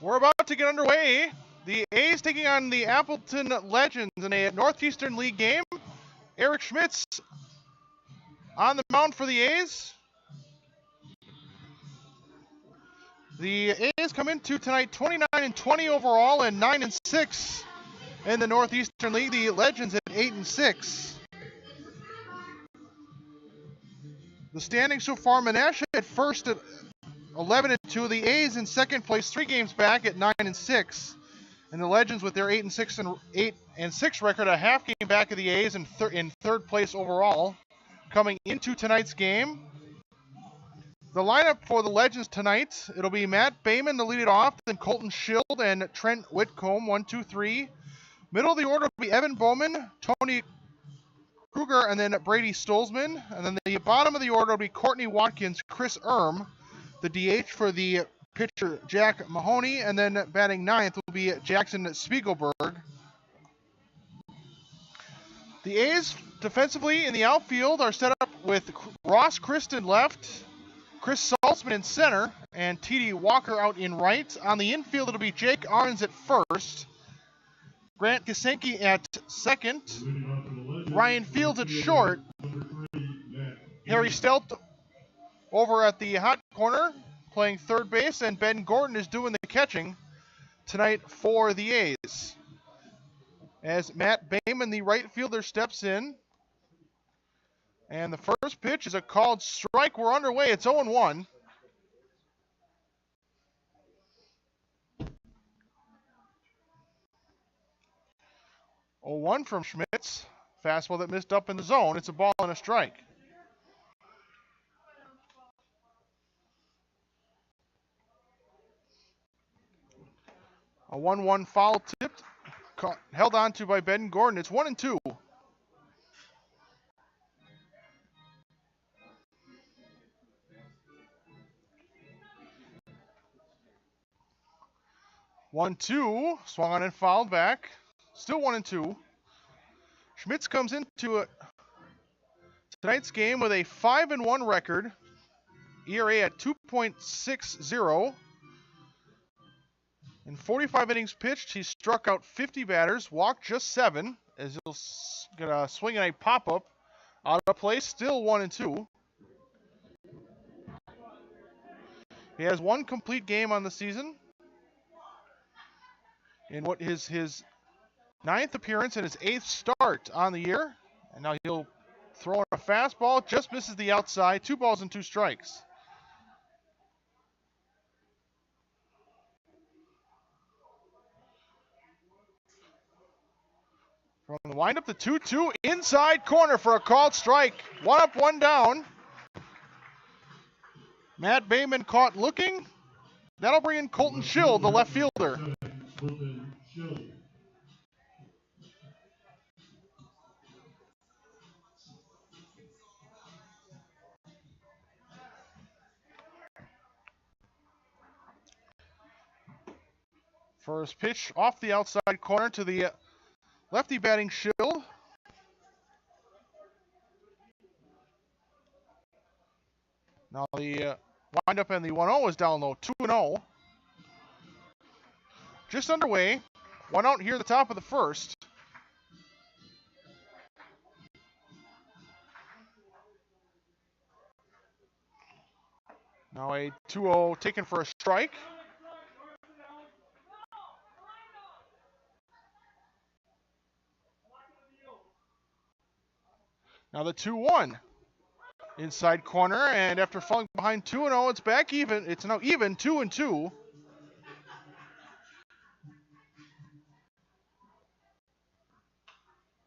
We're about to get underway. The A's taking on the Appleton Legends in a Northeastern League game. Eric Schmitz on the mound for the A's. The A's come into tonight 29-20 overall and 9-6 in the Northeastern League. The Legends at 8-6. The standings so far: Menasha at first at 11-2. The A's in second place, 3 games back at 9-6. And the Legends with their 8-6 record, a half game back of the A's in third place overall. Coming into tonight's game, the lineup for the Legends tonight, it'll be Matt Bayman to lead it off, then Colton Schild and Trent Whitcomb, 1, 2, 3. Middle of the order will be Evan Bowman, Tony Kruger, and then Brady Stolzman. And then the bottom of the order will be Courtney Watkins, Chris Erm, the DH for the pitcher Jack Mahoney, and then batting ninth will be Jackson Spiegelberg. The A's defensively in the outfield are set up with Ross Kristen left, Chris Saltzman in center, and T.D. Walker out in right. On the infield, it'll be Jake Arns at first, Grant Kasenke at second, Ryan Fields at short, Harry Stelt over at the hot corner playing third base, and Ben Gordon is doing the catching tonight for the A's. As Matt Bayman, the right fielder, steps in. And the first pitch is a called strike. We're underway. It's 0-1. Oh-1 from Schmitz. Fastball that missed up in the zone. It's a ball and a strike. A 1-1 foul tipped, held on to by Ben Gordon. It's 1-2. One-two, swung on and fouled back. Still 1-2. Schmitz comes into tonight's game with a 5-1 record, ERA at 2.60. In 45 innings pitched, he struck out 50 batters, walked just 7, as he'll get a swing and a pop-up out of play, still 1-2. He has 1 complete game on the season in what is his 9th appearance and his 8th start on the year. And now he'll throw in a fastball, just misses the outside, 2 balls and 2 strikes. From the windup, the 2-2 inside corner for a called strike. 1 up, 1 down. Matt Bayman caught looking. That'll bring in Colton Schild, the left fielder. First pitch off the outside corner to the lefty batting Schild. Now the windup and the 1-0 is down low, 2-0. Just underway. 1 out here at the top of the first. Now a 2-0 taken for a strike. Now the 2-1 inside corner, and after falling behind 2-0, it's back even. It's now even 2-2.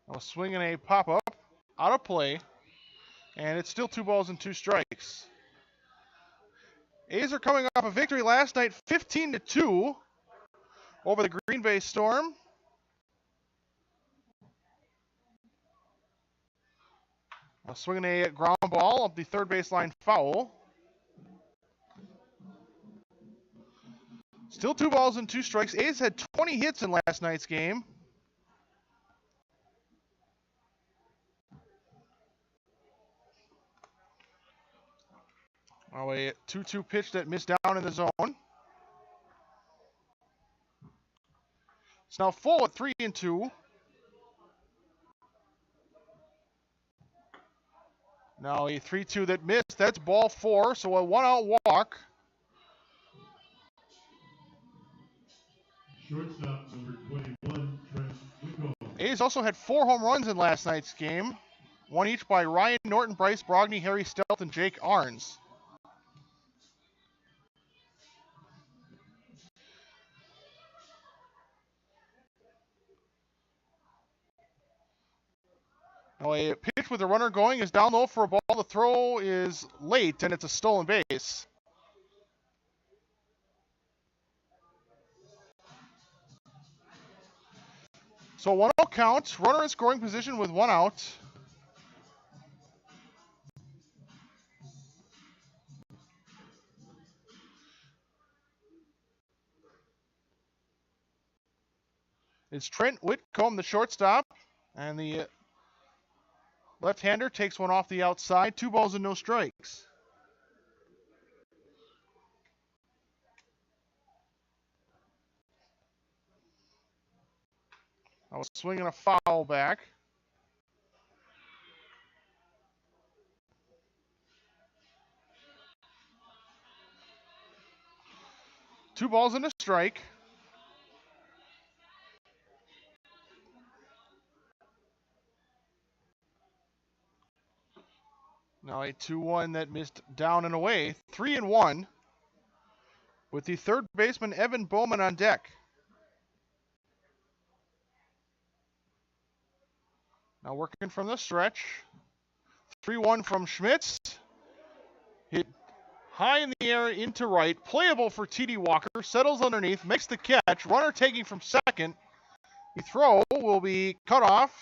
Now a swing and a pop-up out of play, and it's still 2 balls and 2 strikes. A's are coming off a victory last night, 15-2 over the Green Bay Storm. Swinging a ground ball up the third baseline foul. Still 2 balls and 2 strikes. A's had 20 hits in last night's game. Now a 2-2 pitch that missed down in the zone. It's now full at 3-2. Now a 3-2 that missed. That's ball 4, so a 1-out walk. Shortstop number 21, Trent Wickle. A's also had 4 home runs in last night's game. One each by Ryan Norton, Bryce Brogny, Harry Stelt, and Jake Arns. Now a pitch with a runner going is down low for a ball. The throw is late, and it's a stolen base. So 1-0 count. Runner in scoring position with 1 out. It's Trent Whitcomb, the shortstop, and the left-hander takes one off the outside. 2 balls and no strikes. I was swinging a foul back. Two balls and a strike. Now a 2-1 that missed down and away. 3-1 with the third baseman Evan Bowman on deck. Now working from the stretch. 3-1 from Schmitz. Hit high in the air into right. Playable for T.D. Walker. Settles underneath. Makes the catch. Runner taking from second. The throw will be cut off.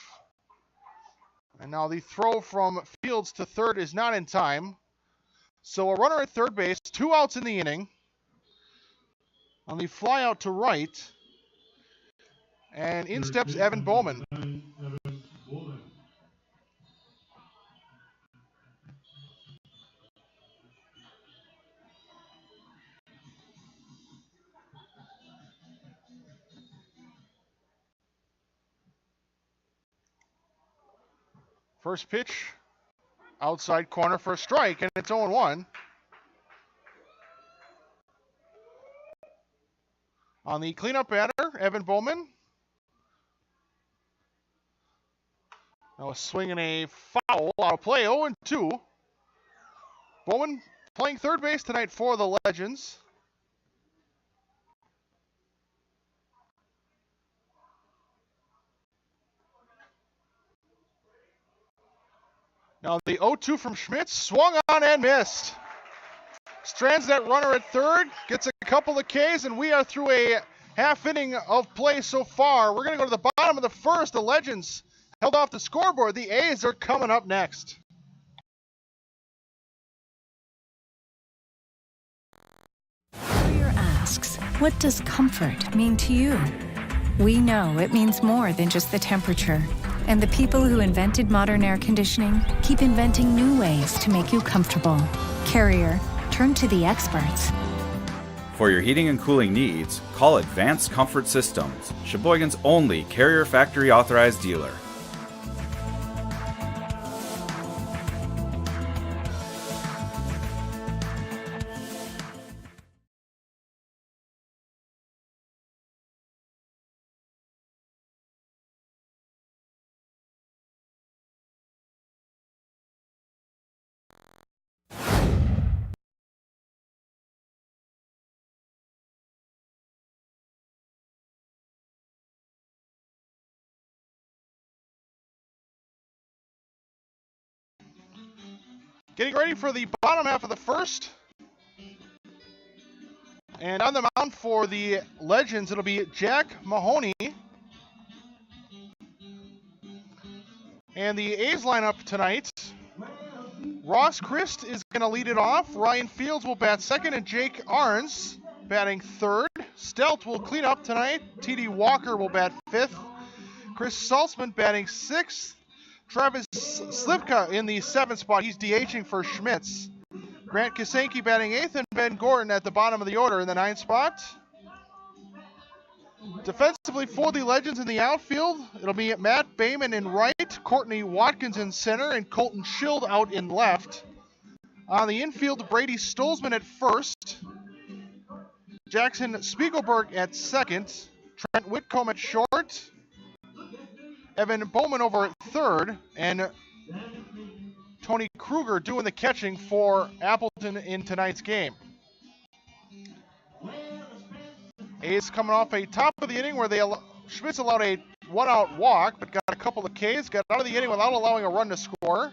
And now the throw from Fields to third is not in time. So a runner at third base, 2 outs in the inning. On the fly out to right. And in steps Evan Bowman. First pitch, outside corner for a strike, and it's 0-1. On the cleanup batter, Evan Bowman. Now a swing and a foul out of play, 0-2. Bowman playing third base tonight for the Legends. Now the 0-2 from Schmitz, swung on and missed. Strands that runner at third, gets a couple of Ks, and we are through a half inning of play so far. We're going to go to the bottom of the first. The Legends held off the scoreboard. The A's are coming up next. Carrier asks, what does comfort mean to you? We know it means more than just the temperature. And the people who invented modern air conditioning keep inventing new ways to make you comfortable. Carrier, turn to the experts. For your heating and cooling needs, call Advanced Comfort Systems, Sheboygan's only Carrier factory authorized dealer. Getting ready for the bottom half of the first. And on the mound for the Legends, it'll be Jack Mahoney. And the A's lineup tonight, Ross Christ is going to lead it off. Ryan Fields will bat second, and Jake Arns batting third. Stelt will clean up tonight. T.D. Walker will bat fifth. Chris Saltzman batting sixth. Travis Slivka in the 7th spot. He's DHing for Schmitz. Grant Kasanke batting 8th, and Ben Gordon at the bottom of the order in the 9th spot. Defensively for the Legends in the outfield, it'll be Matt Bayman in right, Courtney Watkins in center, and Colton Schild out in left. On the infield, Brady Stolzman at first, Jackson Spiegelberg at second, Trent Whitcomb at short, Evan Bowman over at third, and Tony Kruger doing the catching for Appleton in tonight's game. A's coming off a top of the inning where Schmitz allowed a one-out walk, but got a couple of Ks, got out of the inning without allowing a run to score.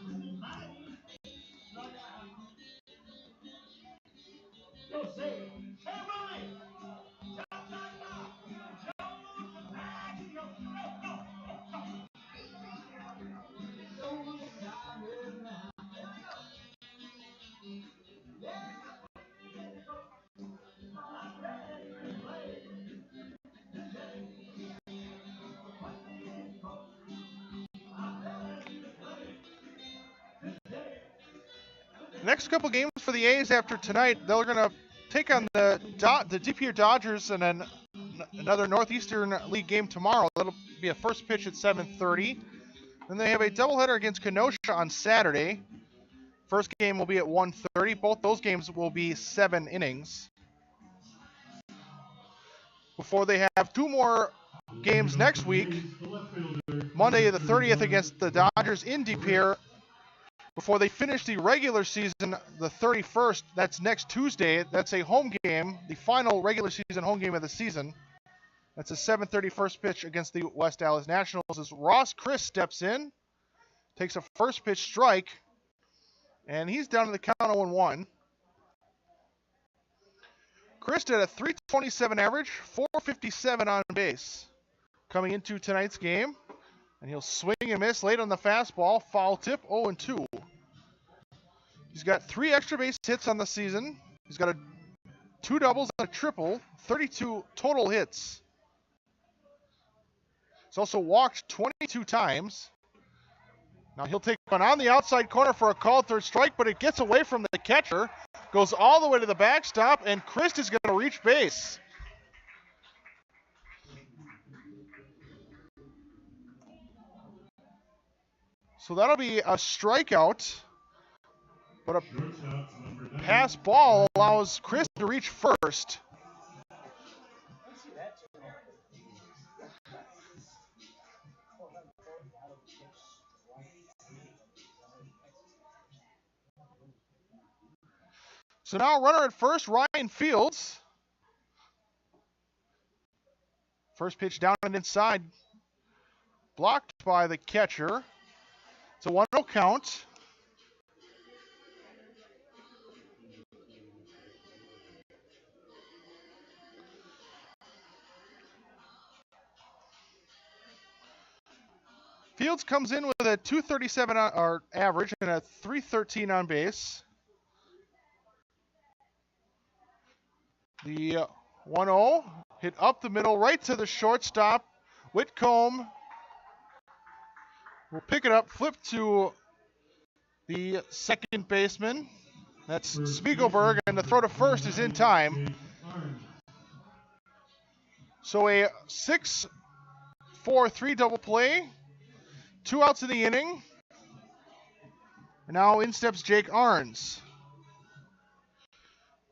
Next couple games for the A's after tonight, they're going to take on the DPR Dodgers and then another Northeastern League game tomorrow. That'll be a first pitch at 7:30. Then they have a doubleheader against Kenosha on Saturday. First game will be at 1:30. Both those games will be 7 innings. Before they have 2 more games next week. Monday the 30th against the Dodgers in De Pere. Before they finish the regular season, the 31st, that's next Tuesday. That's a home game, the final regular season home game of the season. That's a 7:30 first pitch against the West Dallas Nationals as Ross Chris steps in, takes a first pitch strike, and he's down to the count 0-1. Chris had a .327 average, .457 on base. Coming into tonight's game, and he'll swing and miss late on the fastball, foul tip, 0-2. He's got 3 extra base hits on the season. He's got 2 doubles and a triple, 32 total hits. He's also walked 22 times. Now he'll take one on the outside corner for a called third strike, but it gets away from the catcher, goes all the way to the backstop, and Christ is going to reach base. So that'll be a strikeout, but a pass ball allows Chris to reach first. So now runner at first, Ryan Fields. First pitch down and inside, blocked by the catcher. It's a 1-0 count. Fields comes in with a .237 average and a .313 on base. The 1-0 hit up the middle, right to the shortstop. Whitcomb will pick it up, flip to the second baseman. That's Spiegelberg, and the throw to first is in time. So a 6-4-3 double play. 2 outs in the inning. Now in steps Jake Arns.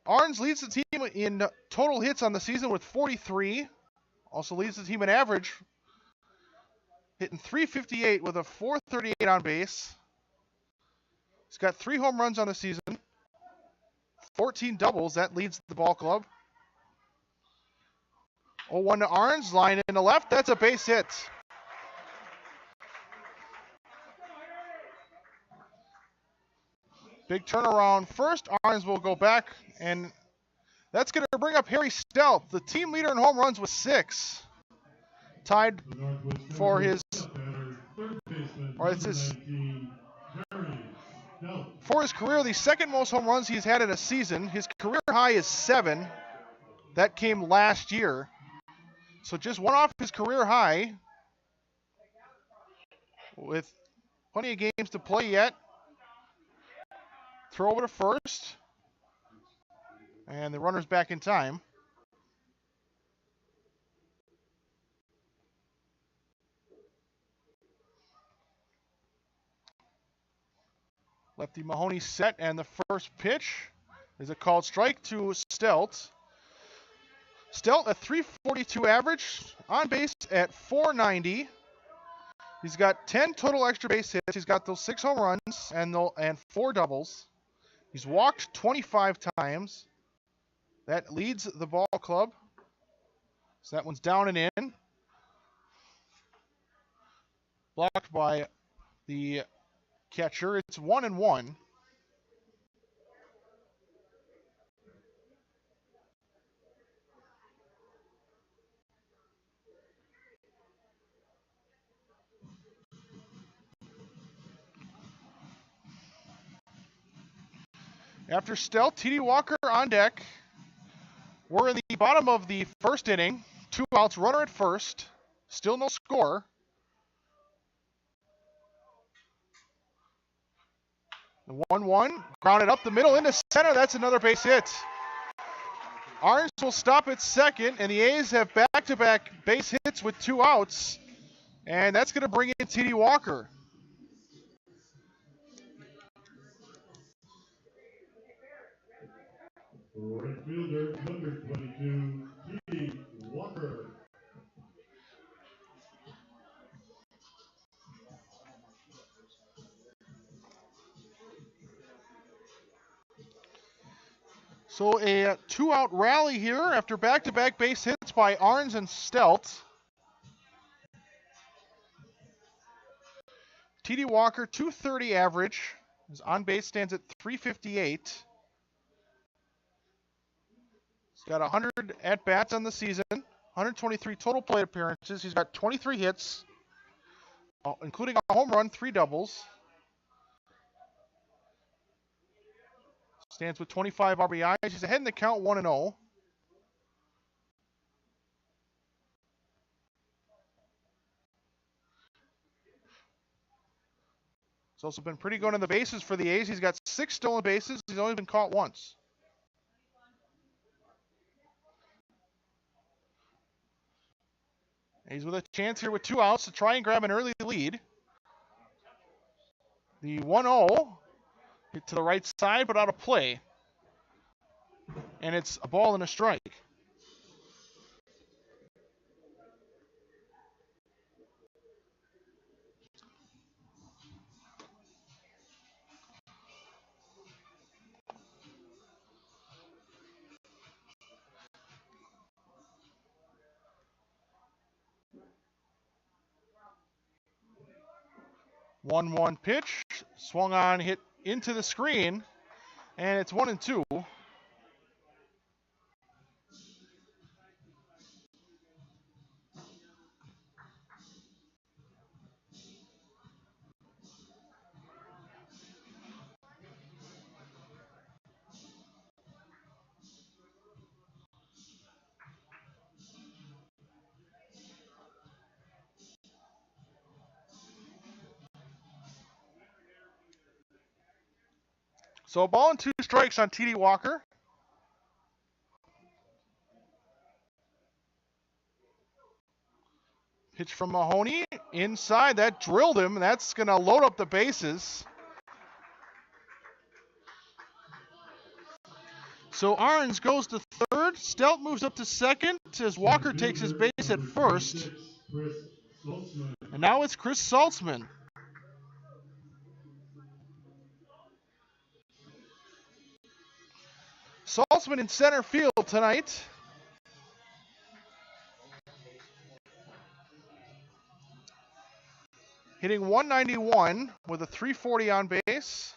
Arns leads the team in total hits on the season with 43. Also leads the team in average, hitting .358 with a .438 on base. He's got 3 home runs on the season, 14 doubles. That leads the ball club. 0-1 to Arns, line in the left. That's a base hit. Big turnaround first. Arns will go back, and that's going to bring up Harry Stelp, the team leader in home runs with 6. Tied for his, for his career, the second most home runs he's had in a season. His career high is 7. That came last year. So just one off his career high with plenty of games to play yet. Throw over to first. And the runner's back in time. Lefty Mahoney set, and the first pitch is a called strike to Stelt. Stelt at 342 average, on base at 490. He's got 10 total extra base hits. He's got those 6 home runs and 4 doubles. He's walked 25 times. That leads the ball club. So that one's down and in. Blocked by the catcher. It's 1-1. After Stelt, TD Walker on deck. We're in the bottom of the first inning. 2 outs, runner at first. Still no score. The 1-1, grounded up the middle into center. That's another base hit. Arns will stop at second, and the A's have back-to-back base hits with 2 outs. And that's going to bring in TD Walker. Right fielder, number 22, T.D. Walker. So a 2-out rally here after back-to-back base hits by Arns and Stelt. TD Walker, 230 average. His on-base stands at 358. He's got 100 at-bats on the season, 123 total plate appearances. He's got 23 hits, including a home run, 3 doubles. Stands with 25 RBIs. He's ahead in the count, 1-0. He's also been pretty good on the bases for the A's. He's got 6 stolen bases. He's only been caught once. He's with a chance here with 2 outs to try and grab an early lead. The 1-0 hit to the right side, but out of play. And it's a ball and a strike. One pitch, swung on, hit into the screen, and it's 1-2. So a ball and 2 strikes on TD Walker. Pitch from Mahoney inside. That drilled him. That's going to load up the bases. So Arns goes to third. Stelt moves up to second as Walker takes his base at first. And now it's Chris Saltzman. Saltzman in center field tonight. Hitting 191 with a 340 on base.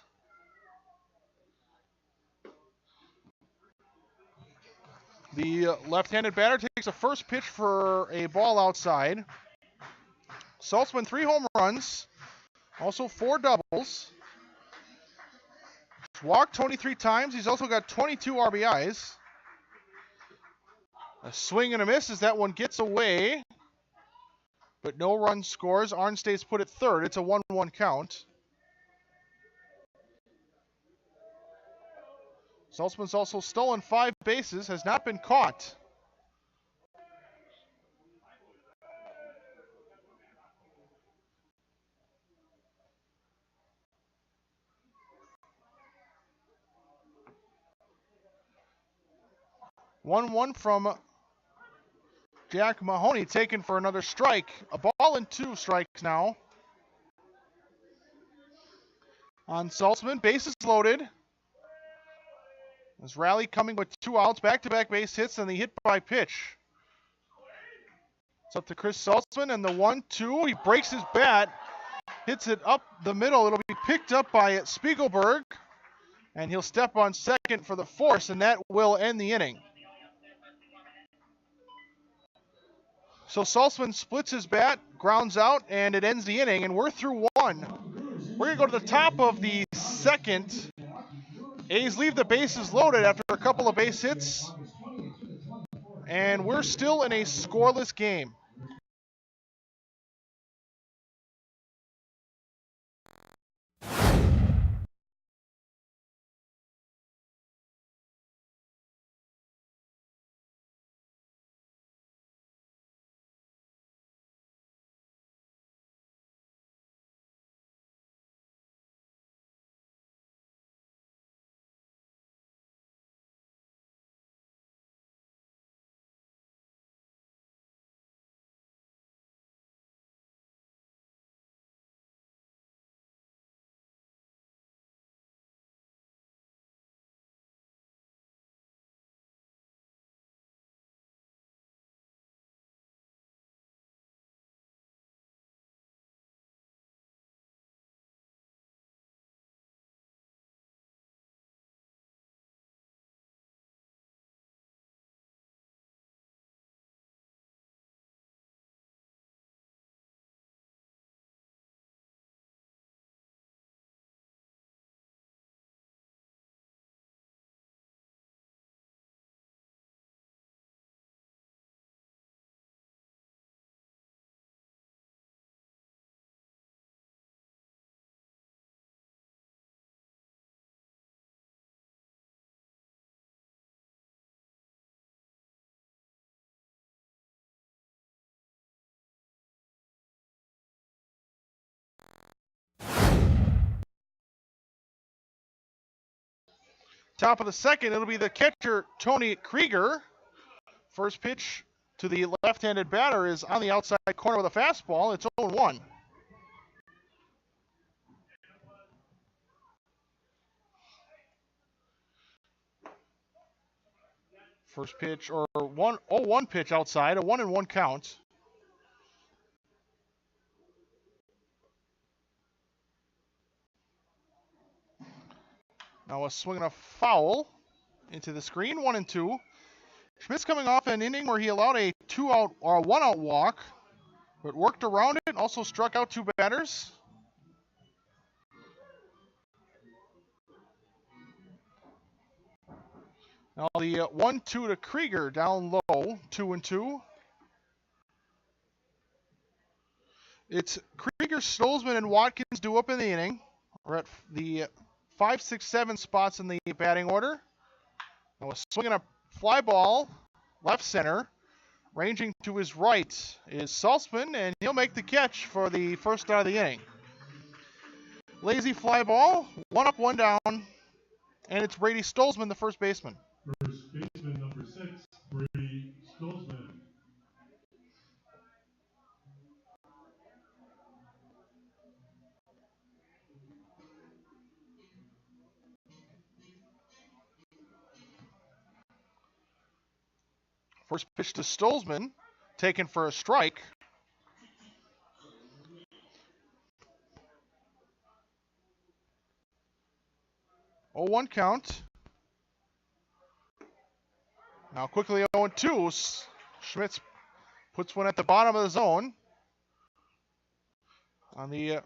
The left-handed batter takes a first pitch for a ball outside. Saltzman, 3 home runs, also 4 doubles. Walked 23 times. He's also got 22 RBIs. A swing and a miss as that one gets away, but no run scores. Arns stays put at third. It's a 1-1 count. Saltzman's also stolen 5 bases, has not been caught. 1-1 from Jack Mahoney, taken for another strike. A ball and 2 strikes now. On Saltzman, bases loaded. As Raleigh coming with 2 outs, back-to-back base hits, and the hit by pitch. It's up to Chris Saltzman, and the 1-2. He breaks his bat, hits it up the middle. It'll be picked up by Spiegelberg, and he'll step on second for the force, and that will end the inning. So Saltzman splits his bat, grounds out, and it ends the inning, and we're through 1. We're going to go to the top of the second. A's leave the bases loaded after a couple of base hits, and we're still in a scoreless game. Top of the second, it'll be the catcher, Tony Krieger. First pitch to the left-handed batter is on the outside corner with a fastball. It's 0-1. First pitch, or 0-1 pitch outside, a 1-1 count. Now a swing and a foul into the screen, 1-2. Schmidt's coming off an inning where he allowed a 2-out or a 1-out walk, but worked around it, also struck out 2 batters. Now the 1-2 to Krieger, down low, 2-2. It's Krieger, Stolzman, and Watkins due up in the inning. We're at the 5, 6, 7 spots in the batting order. Now a swing and a fly ball, left center. Ranging to his right is Saltzman, and he'll make the catch for the first out of the inning. Lazy fly ball, 1 up, 1 down, and it's Brady Stolzman, the first baseman. First baseman number 6, Brady Stolzman. First pitch to Stolzman, taken for a strike. Oh, 1 count. Now quickly 0-2. Schmitz puts one at the bottom of the zone on the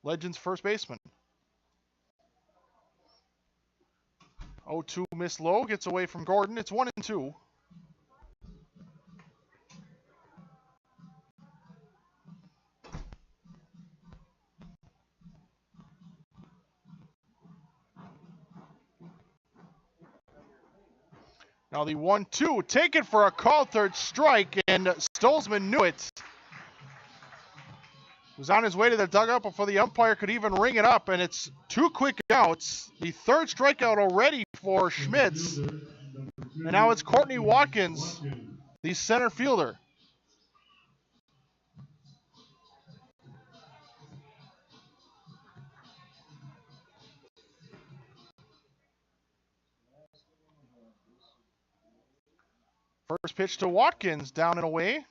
Legends first baseman. 0-2 miss low, gets away from Gordon. It's 1-2. Now the 1-2, taken for a called third strike, and Stolzman knew it. Was on his way to the dugout before the umpire could even ring it up, and it's 2 quick outs. The third strikeout already for Schmitz. And now it's Courtney Watkins, the center fielder. First pitch to Watkins, down and away.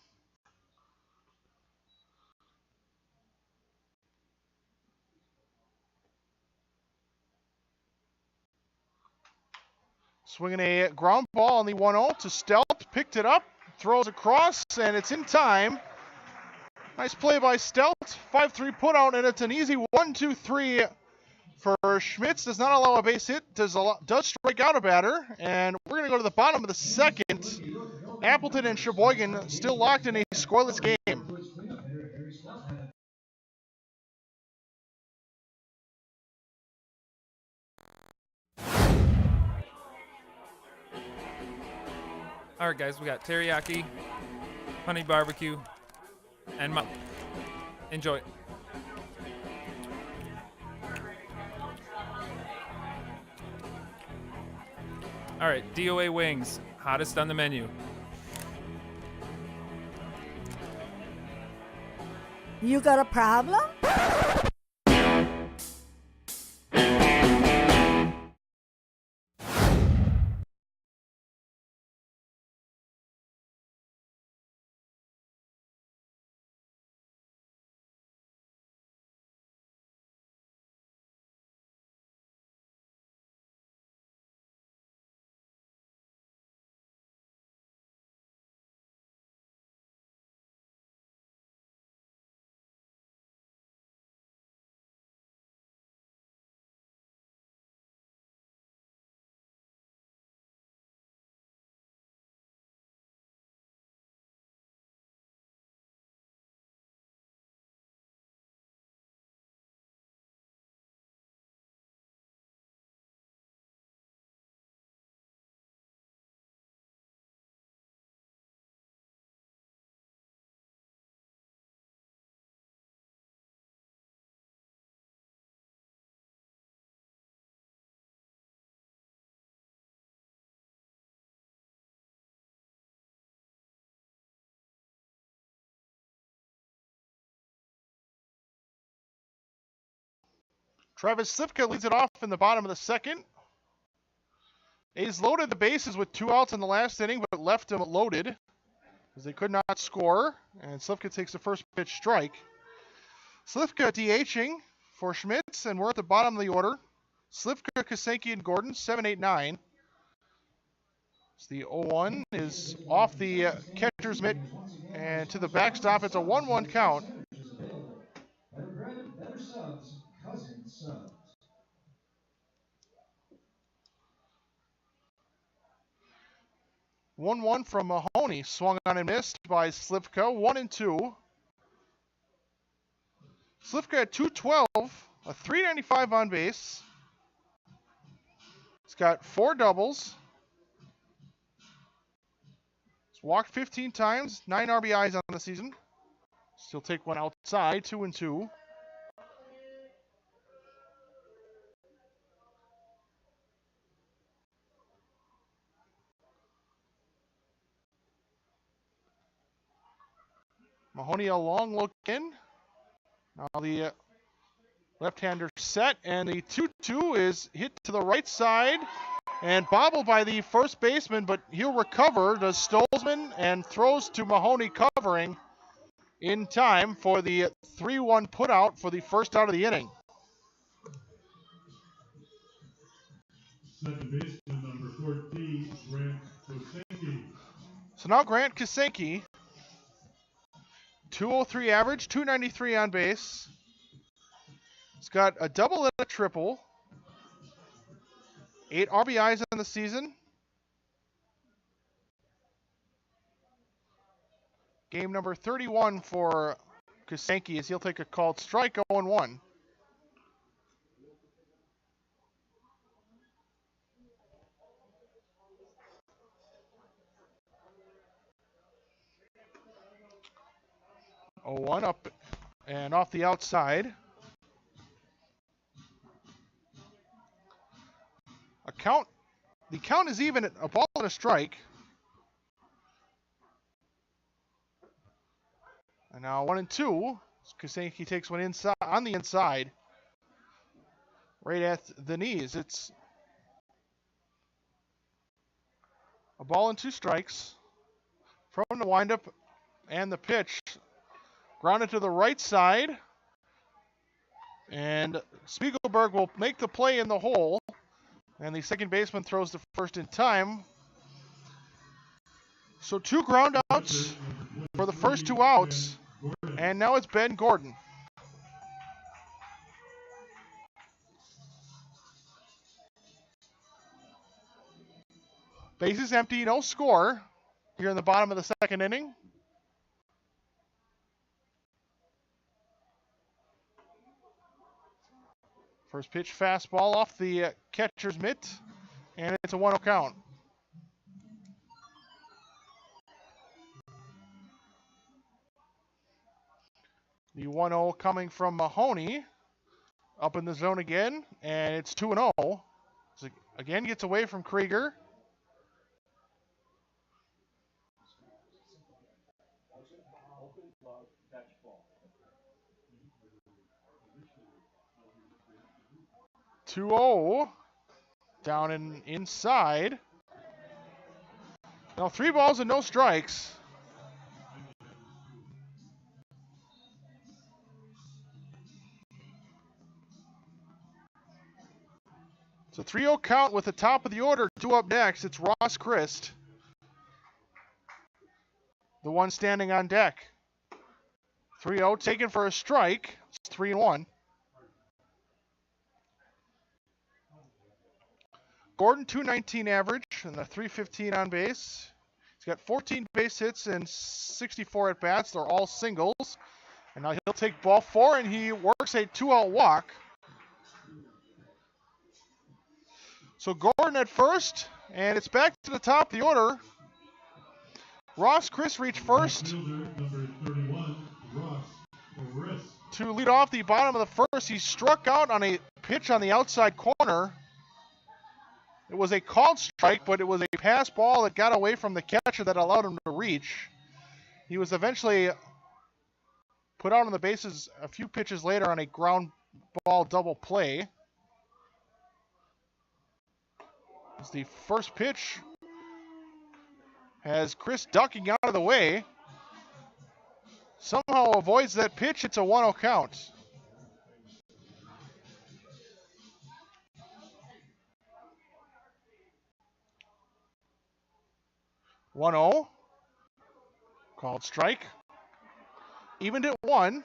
Swinging a ground ball on the 1-0 to Stelt, picked it up, throws across, and it's in time. Nice play by Stelt, 5-3 put out, and it's an easy 1-2-3 for Schmitz. Does not allow a base hit, does strike out a batter, and we're going to go to the bottom of the second. Appleton and Sheboygan still locked in a scoreless game. All right, guys, we got teriyaki, honey barbecue, and enjoy. All right, DOA wings, hottest on the menu. You got a problem? Travis Slivka leads it off in the bottom of the second. A's loaded the bases with 2 outs in the last inning, but left them loaded as they could not score. And Slivka takes the first pitch strike. Slivka DHing for Schmitz, and we're at the bottom of the order. Slivka, Kasenki, and Gordon, 7, 8, 9. So the 0-1 is off the catcher's mitt and to the backstop. It's a 1-1 count. One from Mahoney, swung on and missed by Slivka. 1-2. Slivka at 212, a 395 on base. He's got 4 doubles. He's walked 15 times, 9 RBIs on the season. Still take one outside, 2-2. Mahoney a long look in. Now the left-hander set, and the 2-2 is hit to the right side and bobbled by the first baseman, but he'll recover, does Stolzman, and throws to Mahoney covering in time for the 3-1 putout for the first out of the inning. Second baseman number 14, Grant Kosenki. So now Grant Kosenki, 203 average, 293 on base. He's got a double and a triple. 8 RBIs in the season. Game number 31 for Kosenki as he'll take a called strike, 0-1. One up and off the outside. A count The count is even at a ball and a strike. And now 1-2. Kusanki takes one inside on the inside. Right at the knees. It's a ball and 2 strikes. From the windup and the pitch. Grounded to the right side. And Spiegelberg will make the play in the hole. And the second baseman throws the first in time. So 2 ground outs for the first 2 outs. And now it's Ben Gordon. Bases empty, no score here in the bottom of the second inning. First pitch fastball off the catcher's mitt, and it's a 1-0 count. The 1-0 coming from Mahoney. Up in the zone again, and it's 2-0. So again, gets away from Krieger. (2-0) down and inside. Now 3 balls and no strikes. It's a 3-0 count with the top of the order due up next. It's Ross Christ, the one standing on deck. 3-0 taken for a strike. It's 3-1. Gordon, .219 average and a .315 on base. He's got 14 base hits and 64 at bats. They're all singles. And now he'll take ball 4 and he works a 2-out walk. So Gordon at first, and it's back to the top of the order. Ross Chris reached first to lead off the bottom of the first. He struck out on a pitch on the outside corner. It was a called strike, but it was a pass ball that got away from the catcher that allowed him to reach. He was eventually put out on the bases a few pitches later on a ground ball double play. As the first pitch has Chris ducking out of the way. Somehow avoids that pitch. It's a 1-0 count. (1-0) called strike. Evened at 1.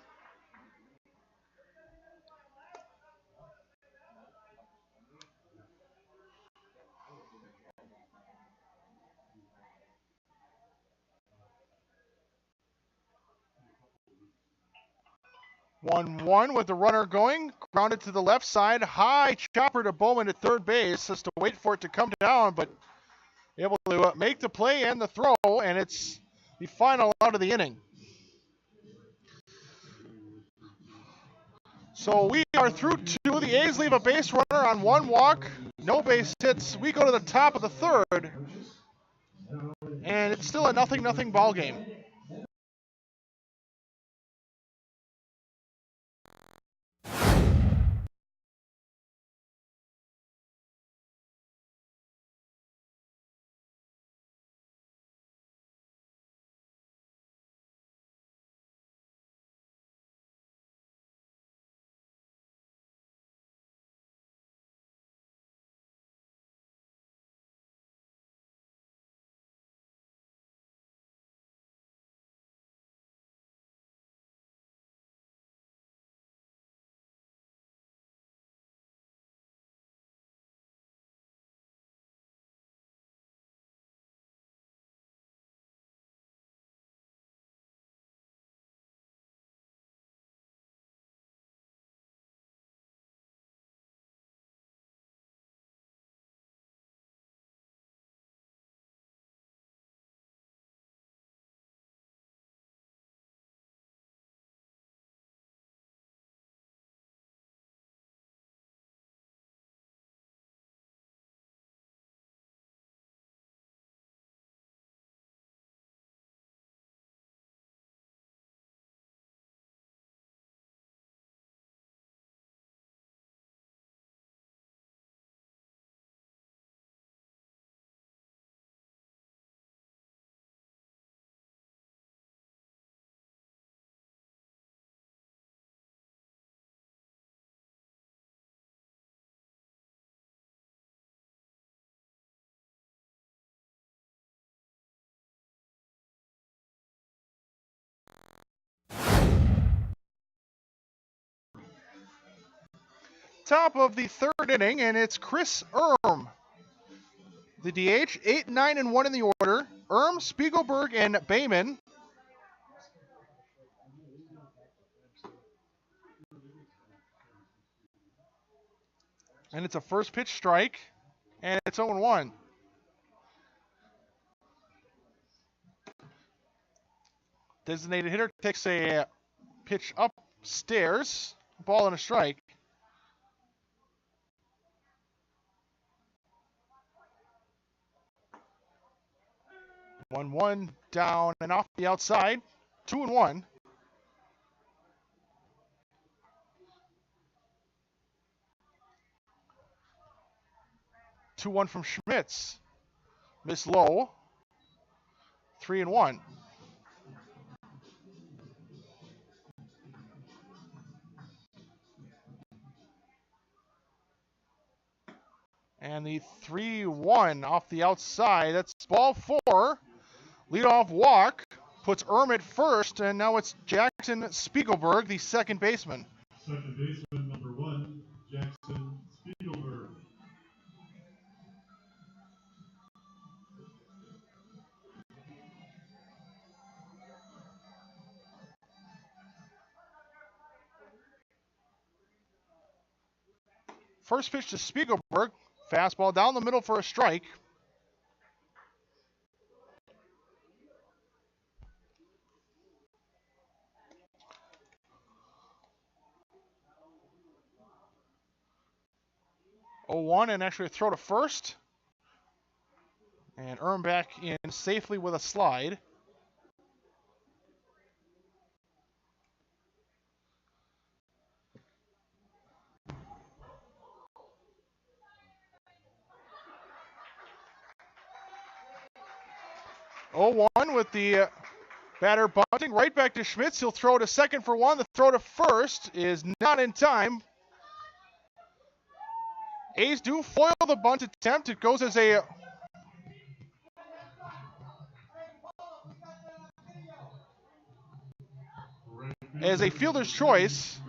(1-1) with the runner going. Grounded to the left side. High chopper to Bowman at third base. Has to wait for it to come down, but able to make the play and the throw, and it's the final out of the inning. So we are through 2. The A's leave a base runner on 1 walk. No base hits. We go to the top of the third, and it's still a 0-0 ball game. top of the third inning, and it's Chris Erm, the DH, 8, 9, and 1 in the order. Erm, Spiegelberg, and Bayman. And it's a first pitch strike, and it's 0-1. Designated hitter takes a pitch upstairs, ball and a strike. 1-1 down and off the outside, 2-1. Two one from Schmitz. Miss low. 3-1. And the 3-1 off the outside. That's ball 4. Leadoff walk puts Erm at first, and now it's Jackson Spiegelberg, the second baseman. Second baseman, number 1, Jackson Spiegelberg. First pitch to Spiegelberg. Fastball down the middle for a strike. Oh, 1 and actually a throw to first. And Erm back in safely with a slide. Oh, 1 with the batter bunting right back to Schmitz. He'll throw to second for 1. The throw to first is not in time. A's do foil the bunt attempt. It goes as a fielder's choice.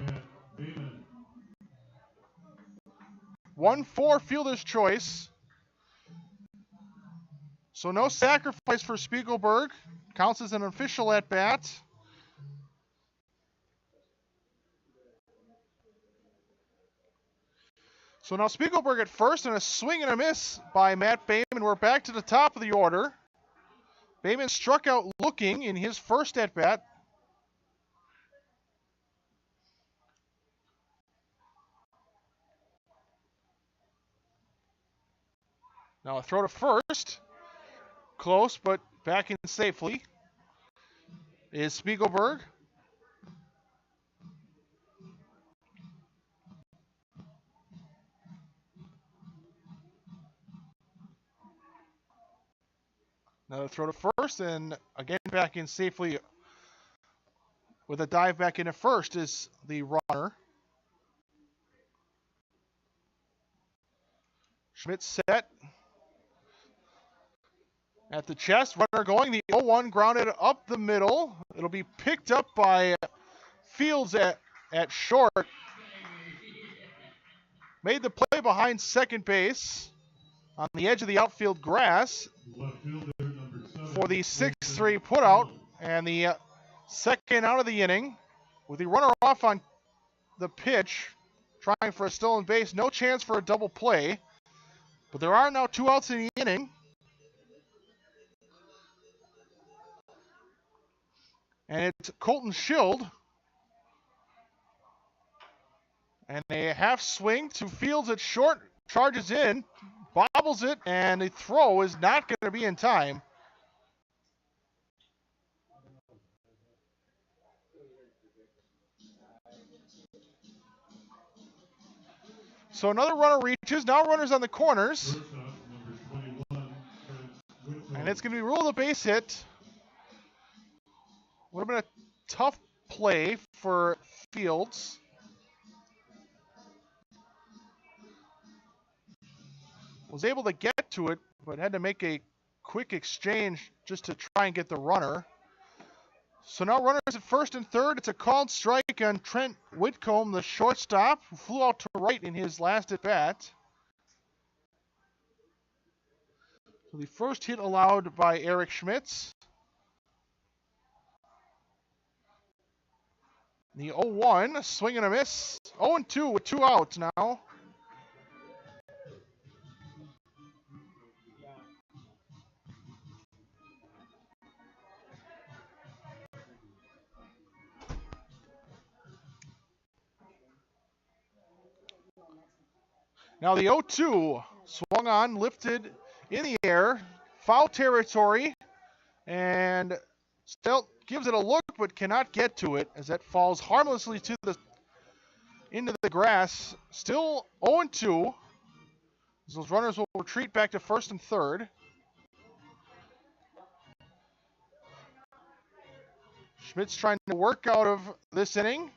1-4 fielder's choice. So no sacrifice for Spiegelberg. Counts as an official at bat. So now Spiegelberg at first, and a swing and a miss by Matt Bayman. We're back to the top of the order. Bayman struck out looking in his first at bat. Now a throw to first. Close, but back in safely is Spiegelberg. Another throw to first, and again back in safely with a dive back in at first is the runner. Schmidt set at the chest, runner going, the 0-1 grounded up the middle. It'll be picked up by Fields at short. Made the play behind second base on the edge of the outfield grass for the 6-3 putout, and the second out of the inning with the runner off on the pitch, trying for a stolen base. No chance for a double play, but there are now 2 outs in the inning. And it's Colton Schild. And a half swing to Fields at short, charges in, bobbles it, and the throw is not going to be in time. So another runner reaches, now runners on the corners. And it's going to be ruled a base hit. Would have been a tough play for Fields. Was able to get to it, but had to make a quick exchange just to try and get the runner. So now runners at first and third. It's a called strike on Trent Whitcomb, the shortstop, who flew out to right in his last at bat. So the first hit allowed by Eric Schmitz. The 0-1, swing and a miss. 0-2 with 2 outs now. Now the 0-2 swung on, lifted in the air, foul territory, and still gives it a look but cannot get to it as that falls harmlessly into the grass. Still 0-2. Those runners will retreat back to first and third. Schmitz trying to work out of this inning.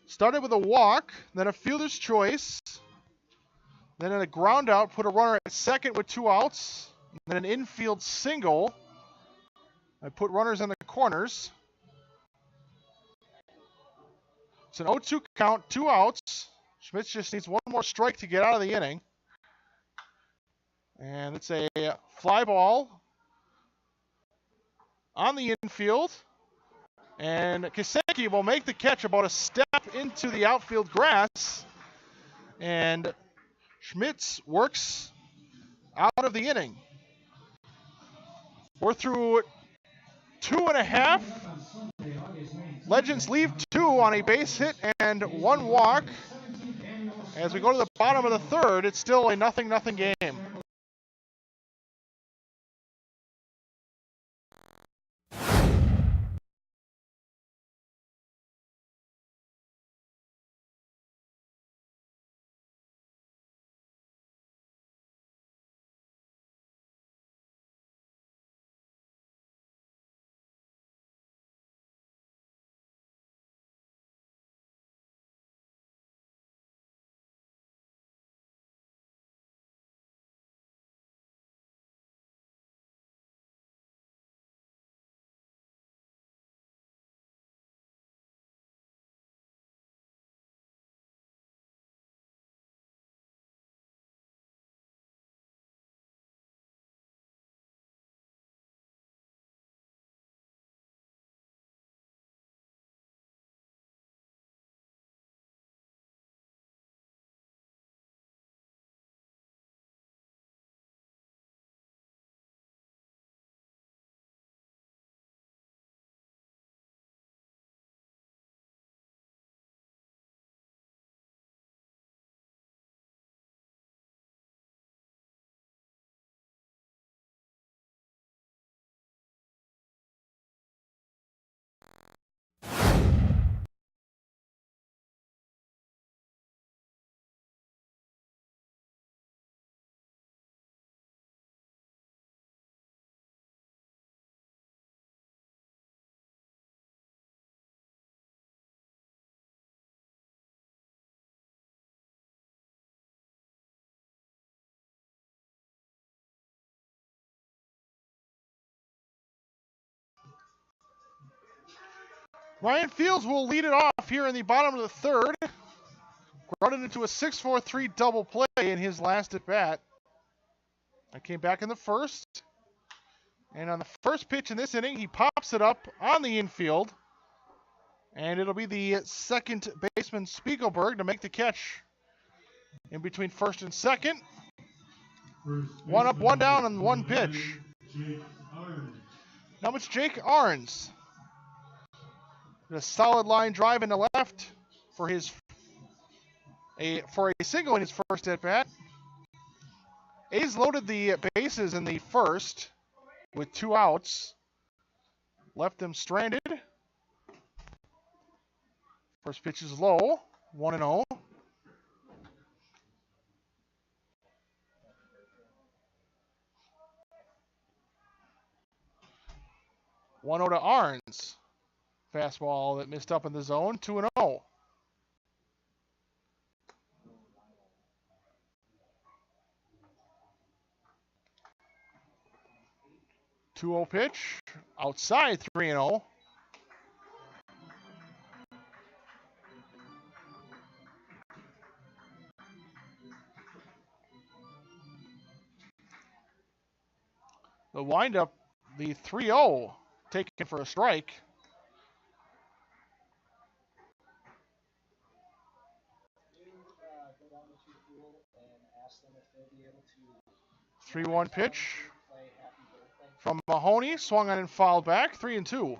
Started with a walk, then a fielder's choice, then a ground out, put a runner at second with 2 outs, then an infield single. I put runners in the corners. It's an 0-2 count, 2 outs. Schmitz just needs one more strike to get out of the inning. And it's a fly ball on the infield. And Kiseki will make the catch about a step into the outfield grass. And Schmitz works out of the inning. We're through 2.5. Legends leave 2 on a base hit and 1 walk. As we go to the bottom of the third, it's still a 0-0 game. Ryan Fields will lead it off here in the bottom of the third. Grounded into a 6-4-3 double play in his last at bat. I came back in the first. And on the first pitch in this inning, he pops it up on the infield. And it'll be the second baseman Spiegelberg to make the catch in between first and second. 1 up, 1 down on 1 pitch. Now it's Jake Arns. A solid line drive in the left for a single in his first at bat. A's loaded the bases in the first with 2 outs. Left them stranded. First pitch is low, 1-0. One 0 to Arns. Fastball that missed up in the zone, 2-0. 2-0 pitch, outside 3-0. The windup, the 3-0, taken for a strike. The 3-1 pitch from Mahoney, swung on and fouled back, 3-2.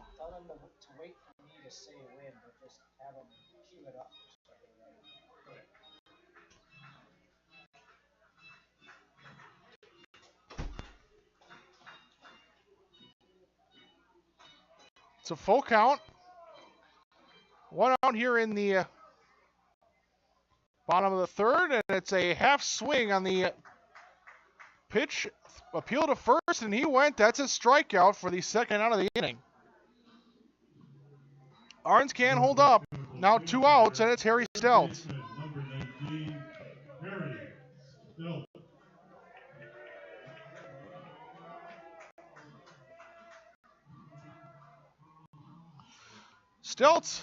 It's a full count. One out here in the bottom of the third, and it's a half swing on the pitch. Appeal to first, and he went. That's a strikeout for the second out of the inning. Arns can't hold up. Now 2 outs, and it's Harry Stelt. Number 19, Harry Stelt. Stelt,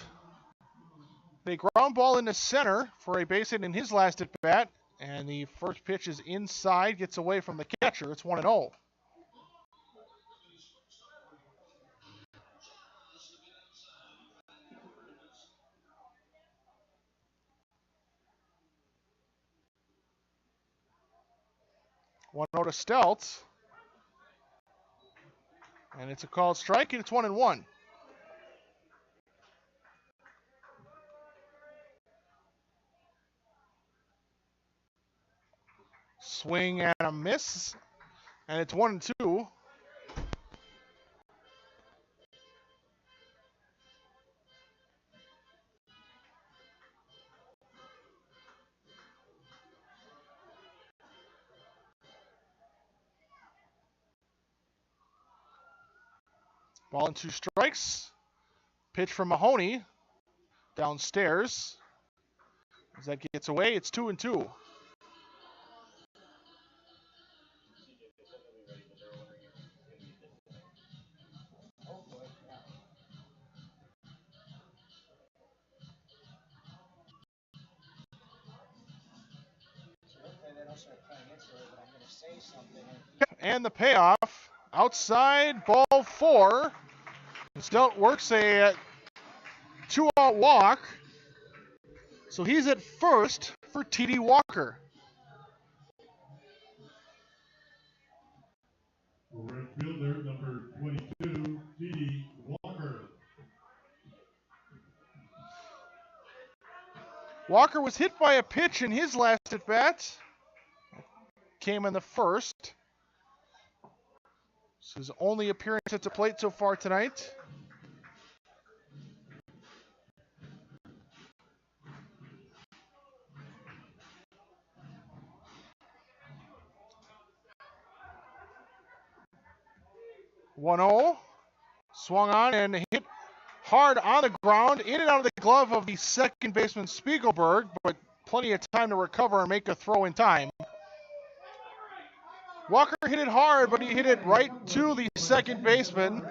the ground ball into center for a base hit in his last at bat, and the first pitch is inside, gets away from the catcher. It's 1-0. One out to Stelt, and it's a called strike, and it's 1-1. Swing and a miss, and it's 1-2. Ball and 2 strikes. Pitch from Mahoney downstairs. As that gets away, it's 2-2. And the payoff, outside, ball 4. Stelt works a 2-out walk. So he's at first for T.D. Walker. Right fielder, number 22, T.D. Walker. Walker was hit by a pitch in his last at bat. Came in the first. This is his only appearance at the plate so far tonight. One 0, swung on and hit hard on the ground, in and out of the glove of the second baseman Spiegelberg, but plenty of time to recover and make a throw in time. Walker hit it hard, but he hit it right to the second baseman.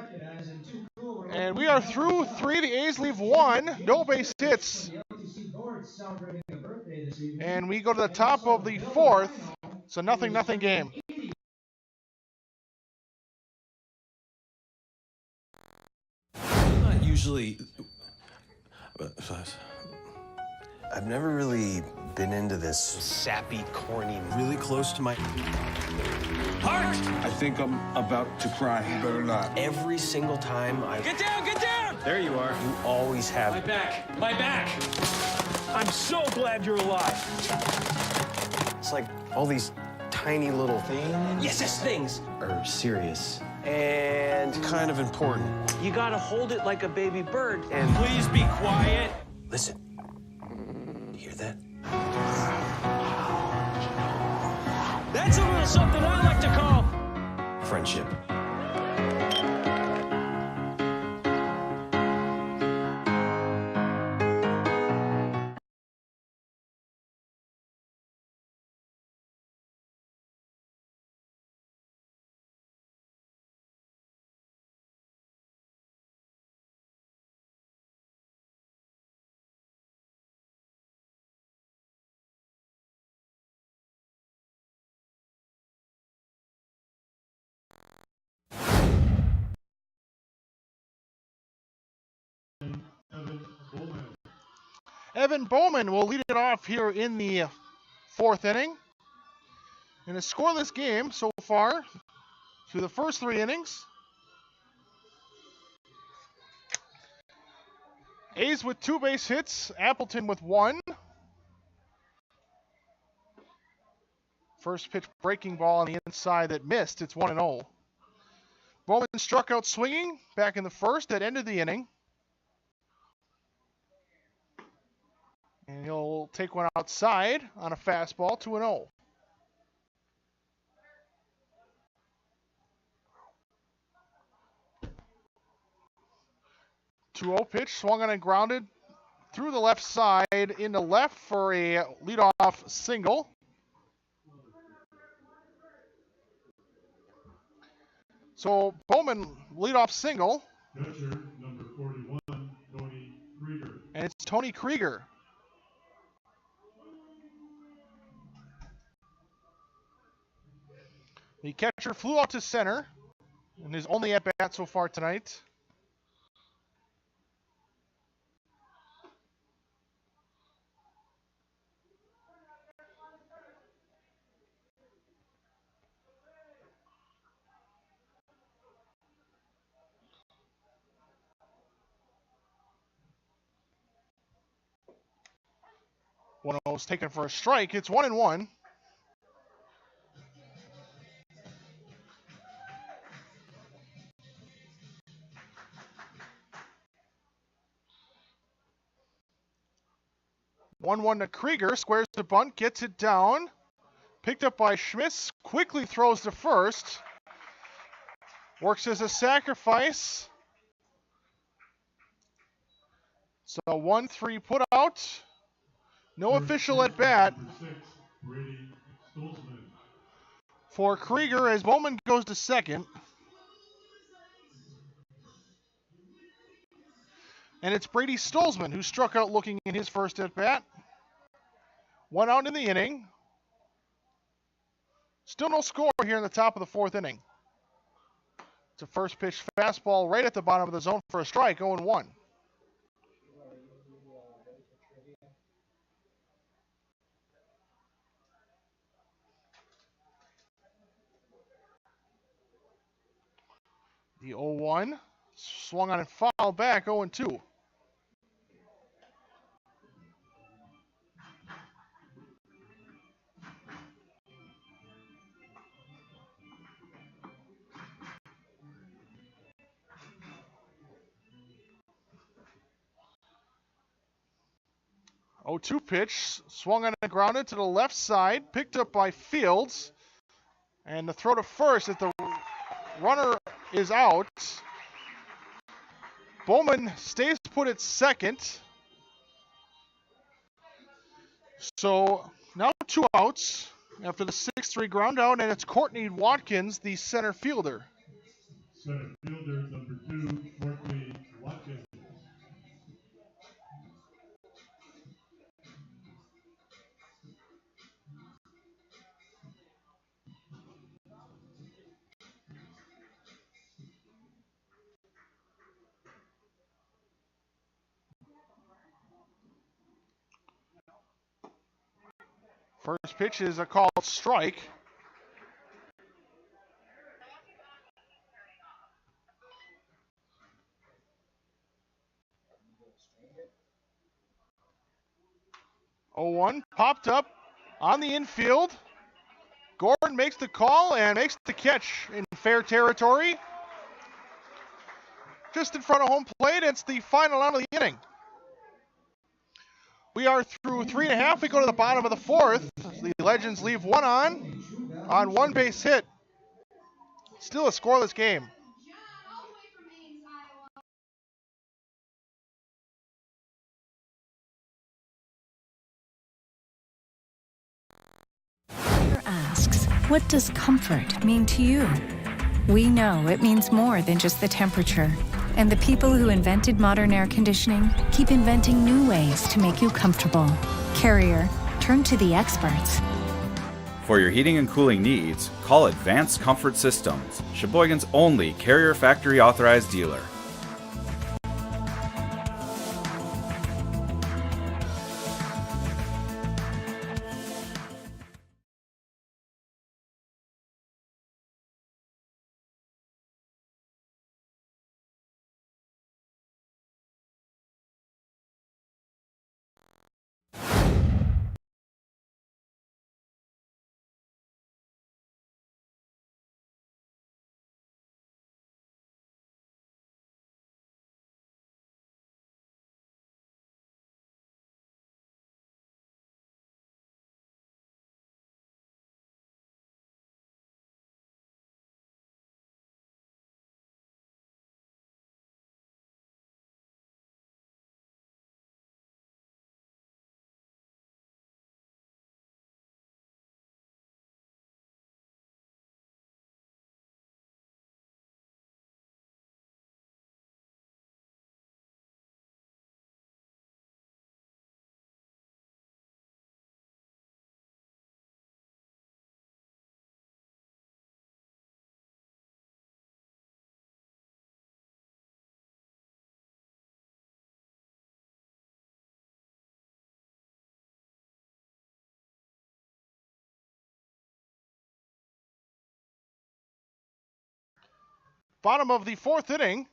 And we are through 3. The A's leave 1. No base hits. And we go to the top of the 4th. It's a 0-0 game. I'm not usually. I've never really been into this sappy, corny, really close to my heart. I think I'm about to cry. You better not. Every single time I Get down, get down! there you are. You always have My back, my back! I'm so glad you're alive. It's like all these tiny little things. Yes, things. Are serious and kind of important. You gotta hold it like a baby bird. And Please be quiet. listen, you hear that? That's a little something I like to call Friendship. Evan Bowman will lead it off here in the 4th inning. In a scoreless game so far through the first 3 innings. A's with 2 base hits, Appleton with 1. First pitch breaking ball on the inside that missed. It's 1-0. Bowman struck out swinging back in the first that ended the inning. And he'll take one outside on a fastball, 2-0. 2-0 pitch, swung on and grounded through the left side into left for a leadoff single. So Bowman leadoff single. Catcher, number 41, Tony Krieger. And it's Tony Krieger. The catcher flew out to center in his only at-bat so far tonight. One was taken for a strike. It's 1-1. One to Krieger, squares the bunt, gets it down. Picked up by Schmitz, quickly throws to first. Works as a sacrifice. So 1-3 put out. No official at bat for Krieger as Bowman goes to second. And it's Brady Stolzman who struck out looking in his first at bat. 1 out in the inning. Still no score here in the top of the 4th inning. It's a first pitch fastball right at the bottom of the zone for a strike, 0-1. The 0-1 swung on and fouled back, 0-2. Oh, 2 pitch, swung on and grounded to the left side, picked up by Fields, and the throw to first as the runner is out. Bowman stays put at second. So now 2 outs after the 6-3 ground out, and it's Courtney Watkins, the center fielder. Center fielder, number 2, Courtney Watkins. First pitch is a called strike. Oh, 1 popped up on the infield. Gordon makes the call and makes the catch in fair territory. Just in front of home plate, it's the final out of the inning. We are through 3.5. We go to the bottom of the 4th. The Legends leave 1 on 1 base hit. Still a scoreless game. Asks, what does comfort mean to you? We know it means more than just the temperature. And the people who invented modern air conditioning keep inventing new ways to make you comfortable. Carrier, turn to the experts. For your heating and cooling needs, call Advanced Comfort Systems, Sheboygan's only Carrier factory authorized dealer. bottom of the 4th inning.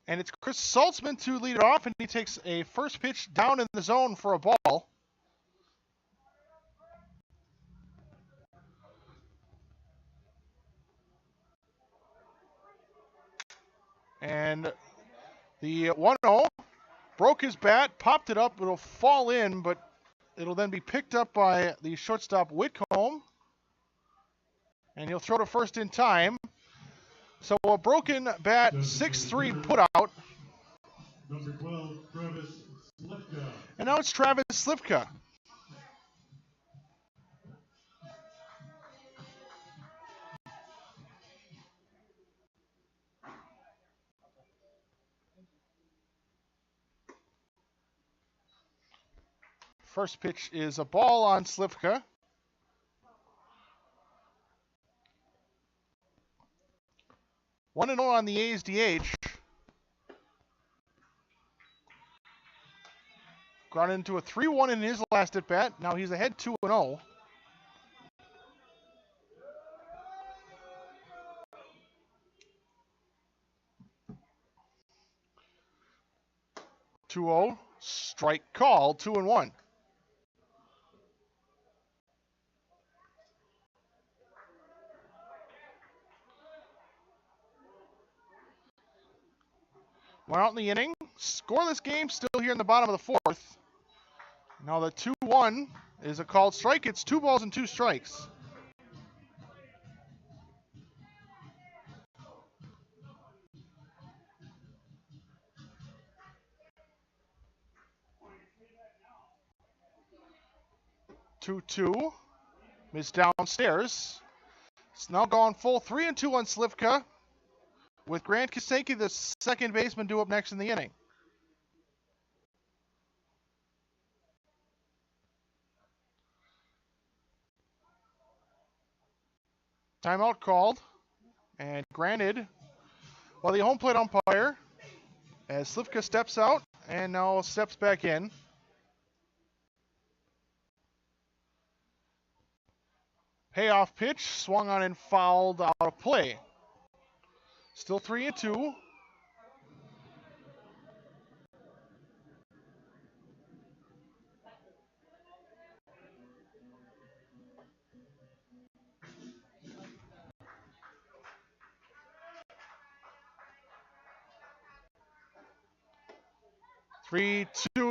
And it's Chris Saltzman to lead it off, and he takes a first pitch down in the zone for a ball. And the 1-0 broke his bat, popped it up. It'll fall in, but it'll then be picked up by the shortstop Whitcomb. And he'll throw to first in time. So a broken bat, 6-3 put out. Number 12, Travis Slivka. And now it's Travis Slivka. First pitch is a ball on Slivka. One and 0 on the A's DH. Grounded into a 3-1 in his last at bat. Now he's ahead 2-0. Strike call, 2-1. One out in the inning. Scoreless game still here in the bottom of the 4th. Now the 2-1 is a called strike. It's 2 balls and 2 strikes. Two is downstairs. It's now gone full 3-2 on Slivka, with Grant Kasenki, the second baseman, due up next in the inning. Timeout called and granted by the home plate umpire as Slivka steps out and now steps back in. Payoff pitch, swung on and fouled out of play. Still 3-2.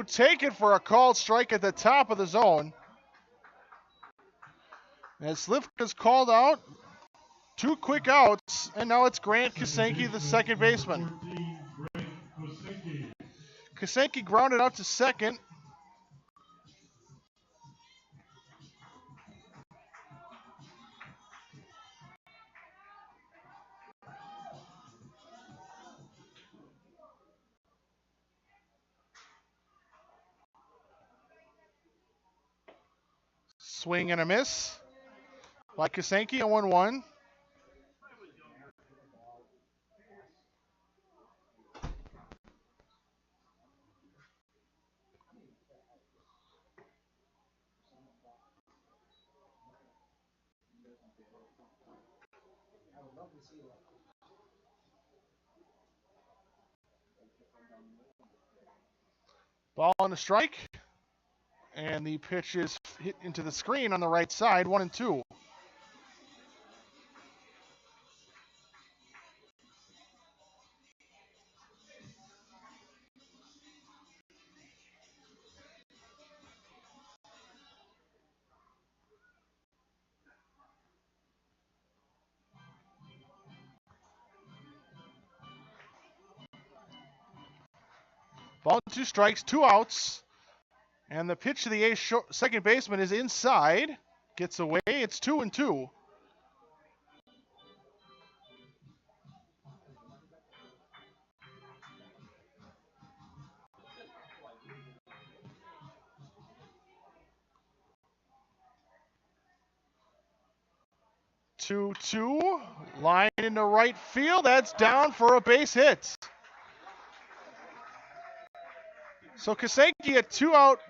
Take it for a called strike at the top of the zone. As Slivka's called out, 2 quick outs, and now it's Grant Kasenki, the second baseman. 14, Kasenki grounded out to second. Swing and a miss by Kasenki, 0-1. Ball on the strike. And the pitch is hit into the screen on the right side, 1-2. Ball 2 strikes, 2 outs. And the pitch to the A's second baseman is inside. Gets away. It's 2-2. Two, line into right field. That's down for a base hit. So Kasenki, a 2-out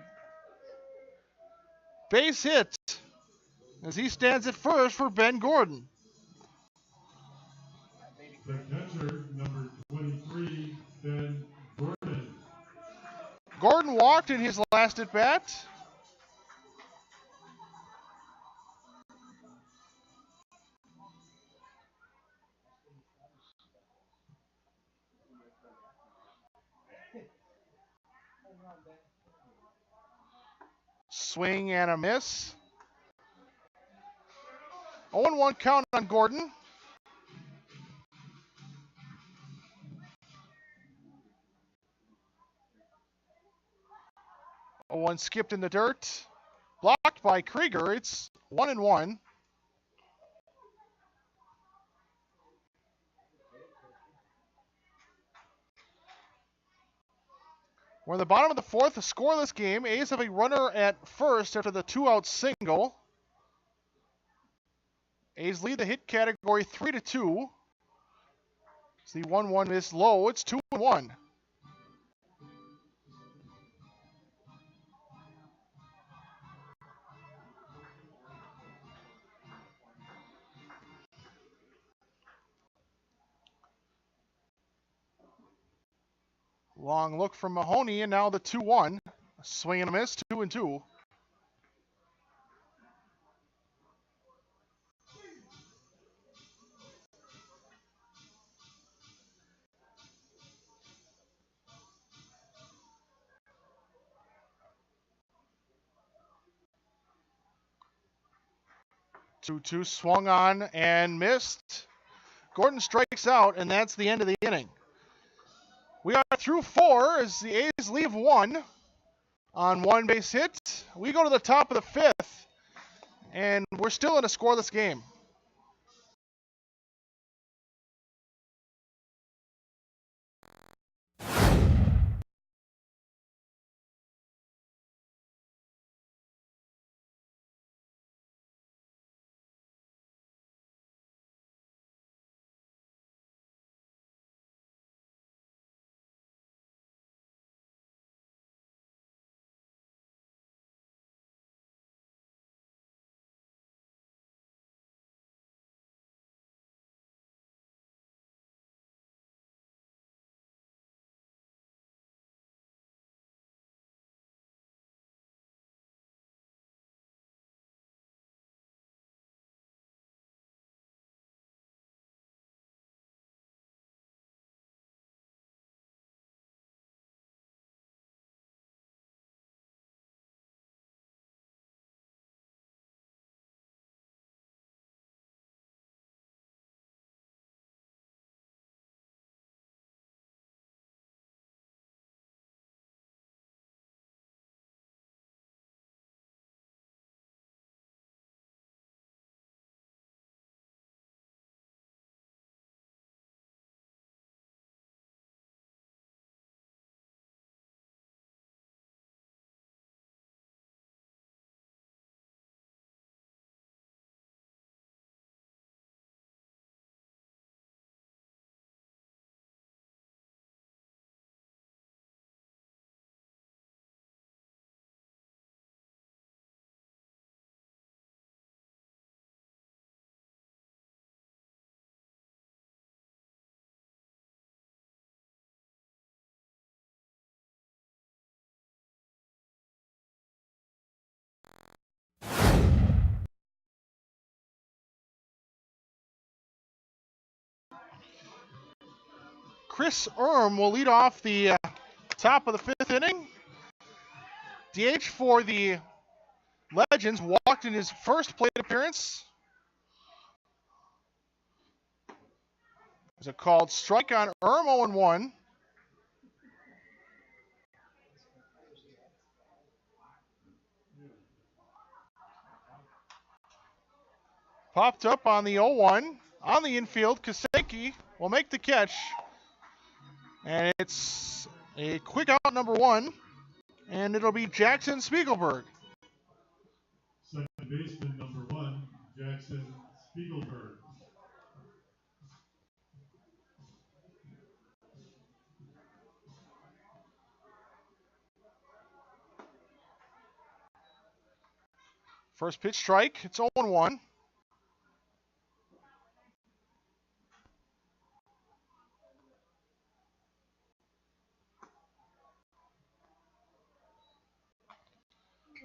base hit as he stands at first for Ben Gordon. the catcher, Gordon walked in his last at bat. Swing and a miss. 0-1 count on Gordon. One skipped in the dirt. Blocked by Krieger. It's 1-1. We're in the bottom of the fourth, a scoreless game. A's have a runner at first after the 2-out single. A's lead the hit category 3-2. It's the 1-1 miss low. It's 2-1. Long look from Mahoney, and now the 2-1. Swing and a miss, 2-2. Two swung on and missed. Gordon strikes out, and that's the end of the inning. We are through 4 as the A's leave 1 on 1 base hit. We go to the top of the 5th, and we're still in a scoreless game. Chris will lead off the top of the 5th inning. DH for the Legends walked in his first plate appearance. There's a called strike on 0-1. Popped up on the 0-1. On the infield, Kaseki will make the catch. And it's a quick out number 1. And it'll be Jackson Spiegelberg. Second baseman number 1, Jackson Spiegelberg. First pitch strike. It's 0-1.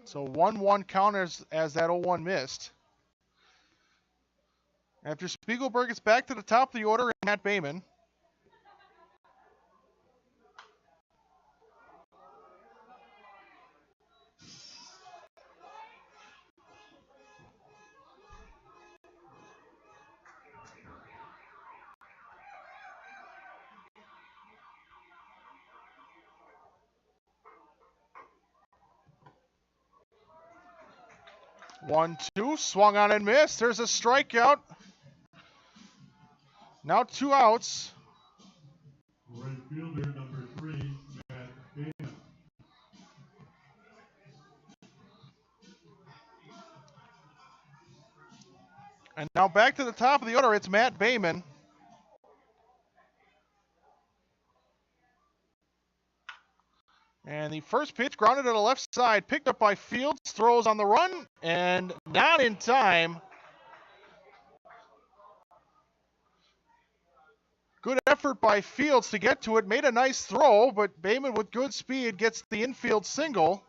So 1-1 count as that 0-1 missed. After Spiegelberg, it's back to the top of the order, and Matt Bayman. One, two, swung on and missed. There's a strikeout. Now 2 outs. Right fielder number 3, Matt Dana. And now back to the top of the order, it's Matt Bayman. And the first pitch grounded to the left side, picked up by Fields, throws on the run, and not in time. Good effort by Fields to get to it, made a nice throw, but Bayman with good speed gets the infield single.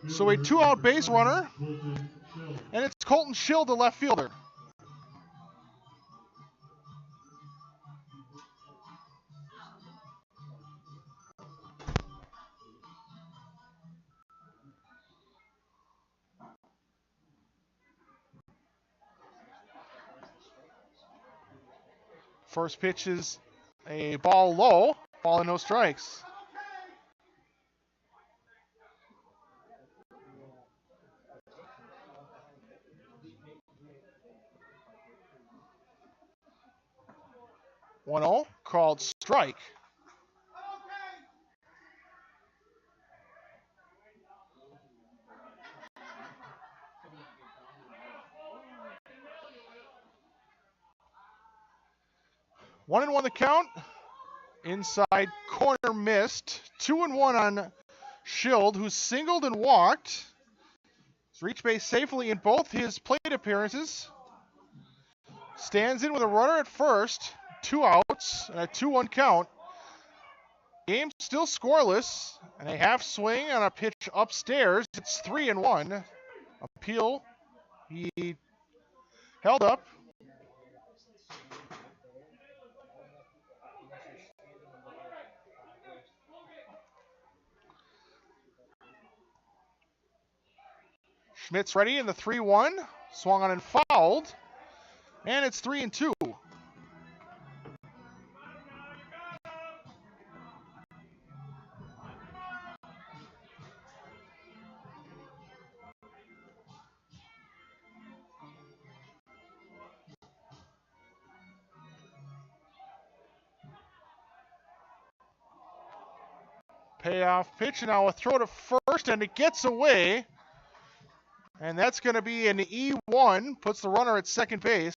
So a 2-out base runner, and it's Colton Schill, the left fielder. First pitch is a ball low, ball and no strikes. One 0 called strike. One and one the count. Inside corner missed. 2-1 on Schild, who singled and walked. He's reached base safely in both his plate appearances. Stands in with a runner at first. 2 outs and a 2-1 count. Game still scoreless. And a half swing on a pitch upstairs. It's 3-1. Appeal. He held up. Schmidt's ready in the 3-1. Swung on and fouled. And it's 3-2. Payoff pitch, and now a throw to first, and it gets away. And that's going to be an E1, puts the runner at second base.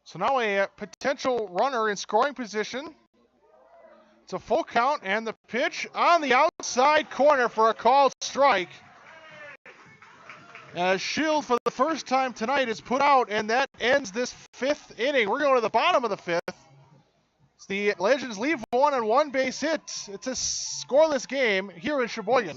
So now a potential runner in scoring position. It's a full count, and the pitch on the outside corner for a called strike. As Schild, for the first time tonight, is put out, and that ends this 5th inning. We're going to the bottom of the 5th. The Legends leave one on one base hit. It's a scoreless game here in Sheboygan.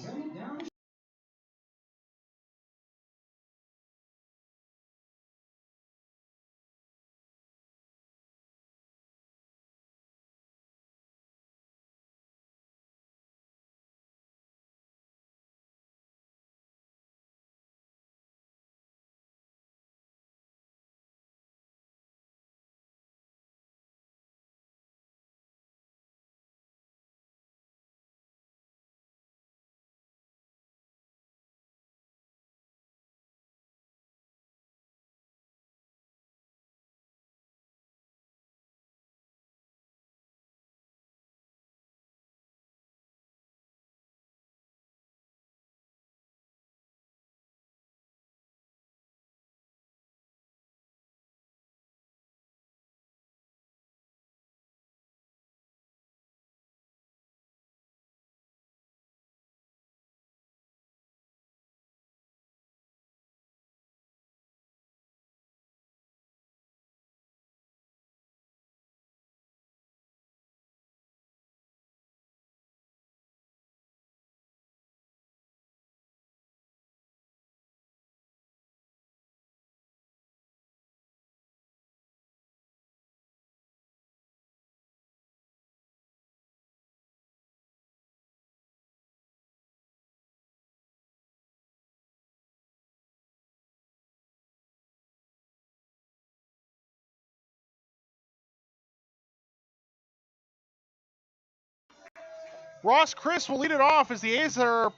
Ross Chris will lead it off as the A's are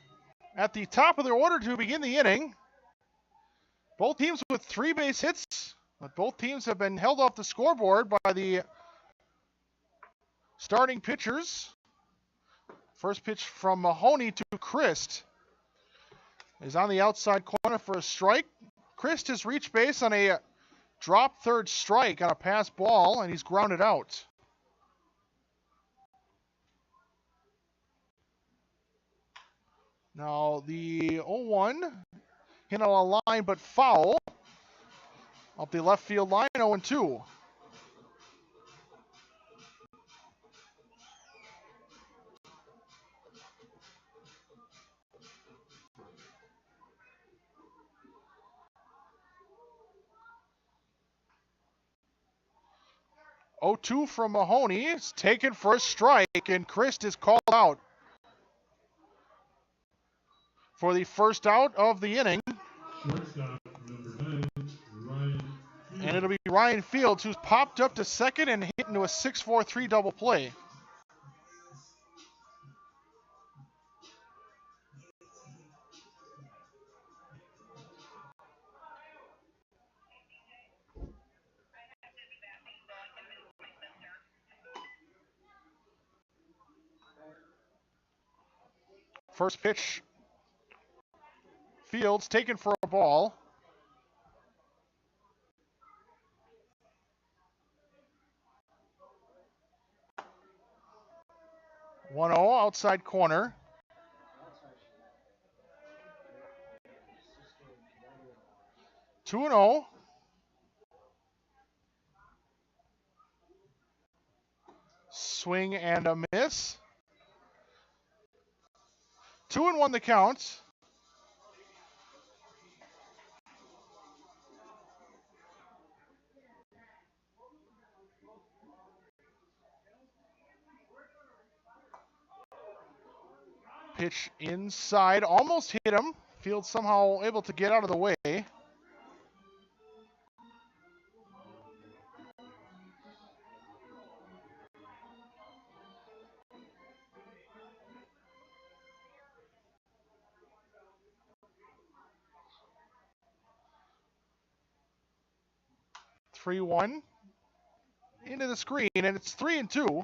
at the top of their order to begin the inning. Both teams with 3 base hits, but both teams have been held off the scoreboard by the starting pitchers. First pitch from Mahoney to Christ is on the outside corner for a strike. Christ has reached base on a drop third strike on a pass ball, and he's grounded out. Now the 0-1 hit on a line but foul up the left field line, 0-2. Oh, 2 from Mahoney. It's taken for a strike, and Christ is called out for the first out of the inning. Shortstop, number 9, Ryan Fields. And it'll be Ryan Fields, who's popped up to second and hit into a 6-4-3 double play. First pitch, Fields taken for a ball. One 0 outside corner. Two 2-0. Swing and a miss. 2-1 the count. Pitch inside, almost hit him. Fields somehow able to get out of the way. Three 1 into the screen, and it's 3-2.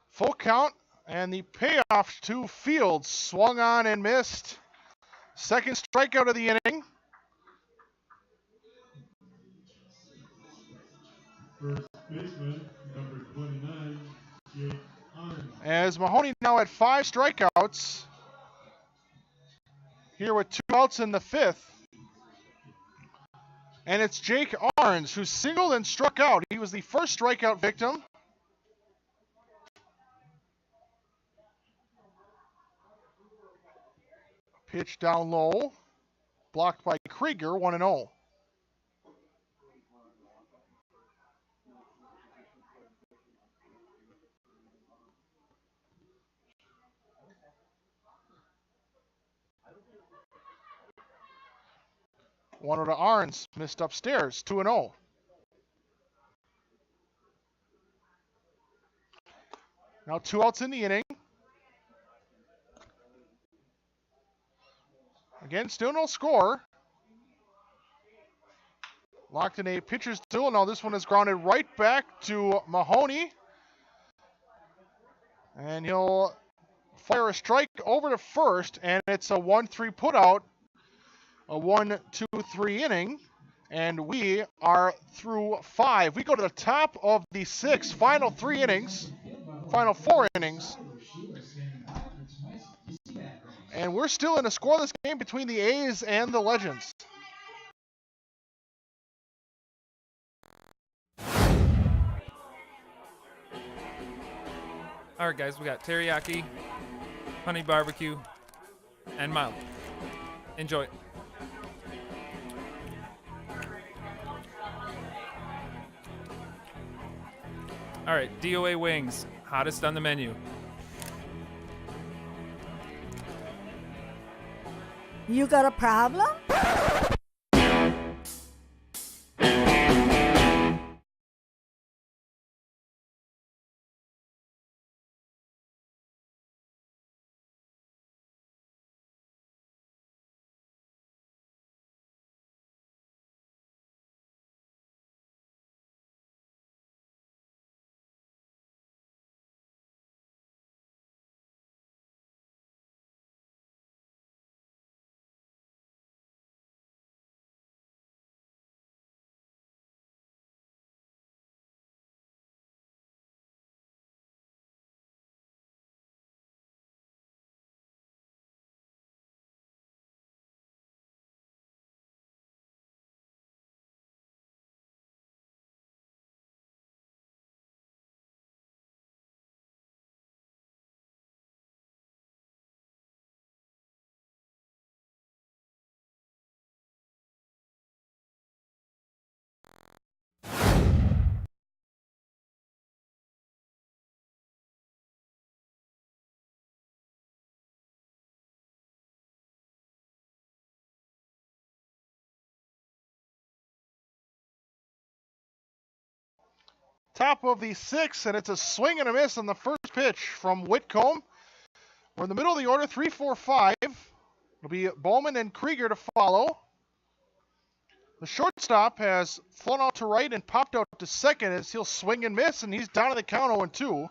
Full count, and the payoff to Fields. Swung on and missed. Second strikeout of the inning. First baseman, number 29, Jake Arns. As Mahoney now at 5 strikeouts. Here with 2 outs in the 5th. And it's Jake Arns who singled and struck out. He was the first strikeout victim. Pitch down low. Blocked by Krieger, 1-0. One to Arns, missed upstairs, 2-0. Now 2 outs in the inning. Again, still no score. Locked in a pitcher's duel. Now this one is grounded right back to Mahoney. And he'll fire a strike over to first, and it's a 1-3 putout. A 1-2-3 inning, and we are through 5. We go to the top of the 6th, final 4 innings, and we're still in a scoreless game between the A's and the Legends. All right, guys, we got teriyaki, honey barbecue, and mild. Enjoy. All right, DOA wings, hottest on the menu. You got a problem? Top of the sixth, and it's a swing and a miss on the first pitch from Whitcomb. We're in the middle of the order, 3-4-5. It'll be Bowman and Krieger to follow. The shortstop has flown out to right and popped out to second as he'll swing and miss, and he's down to the count 0-2.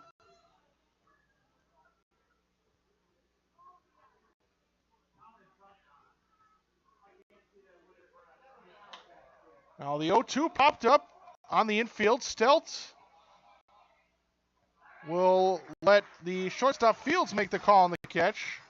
Now the 0-2 popped up on the infield. Stelt will let the shortstop Fields make the call on the catch.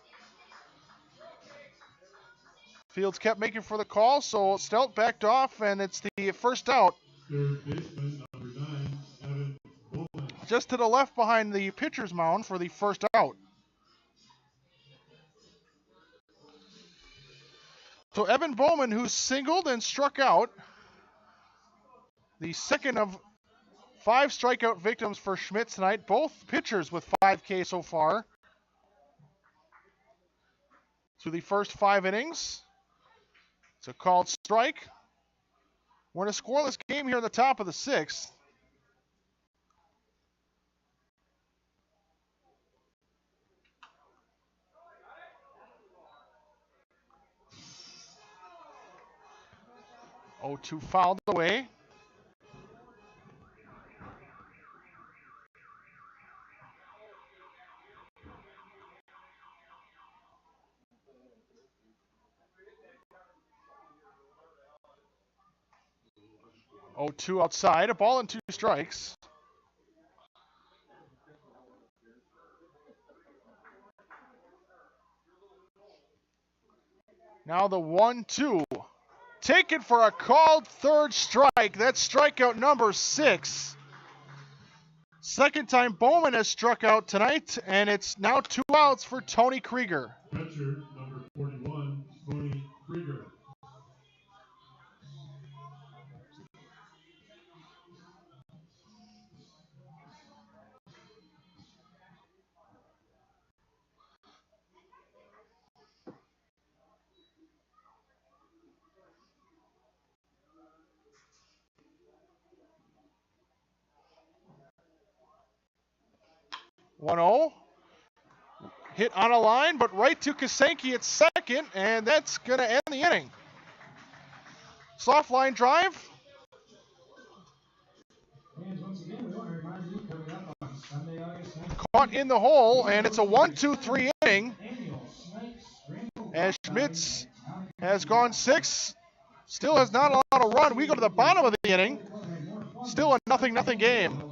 Fields kept making for the call, so Stelt backed off, and it's the first out. Third baseman, number 9, Evan Bowman. Just to the left behind the pitcher's mound for the first out. So Evan Bowman, who singled and struck out, the second of 5 strikeout victims for Schmidt tonight, both pitchers with 5K so far through the first 5 innings. It's a called strike. We're in a scoreless game here in the top of the 6th. Oh, 2 fouled away. Oh, 2 outside, a ball and 2 strikes. Now the 1-2. Taken for a called third strike. That's strikeout number 6. Second time Bowman has struck out tonight, and it's now 2 outs for Tony Krieger. Catcher, number 41, Tony Krieger. One 0. Hit on a line, but right to Kasenki at second, and that's going to end the inning. Soft line drive. Caught in the hole, and it's a 1-2-3 inning. As Schmitz has gone 6, still has not allowed a run. We go to the bottom of the inning. Still a 0-0 game.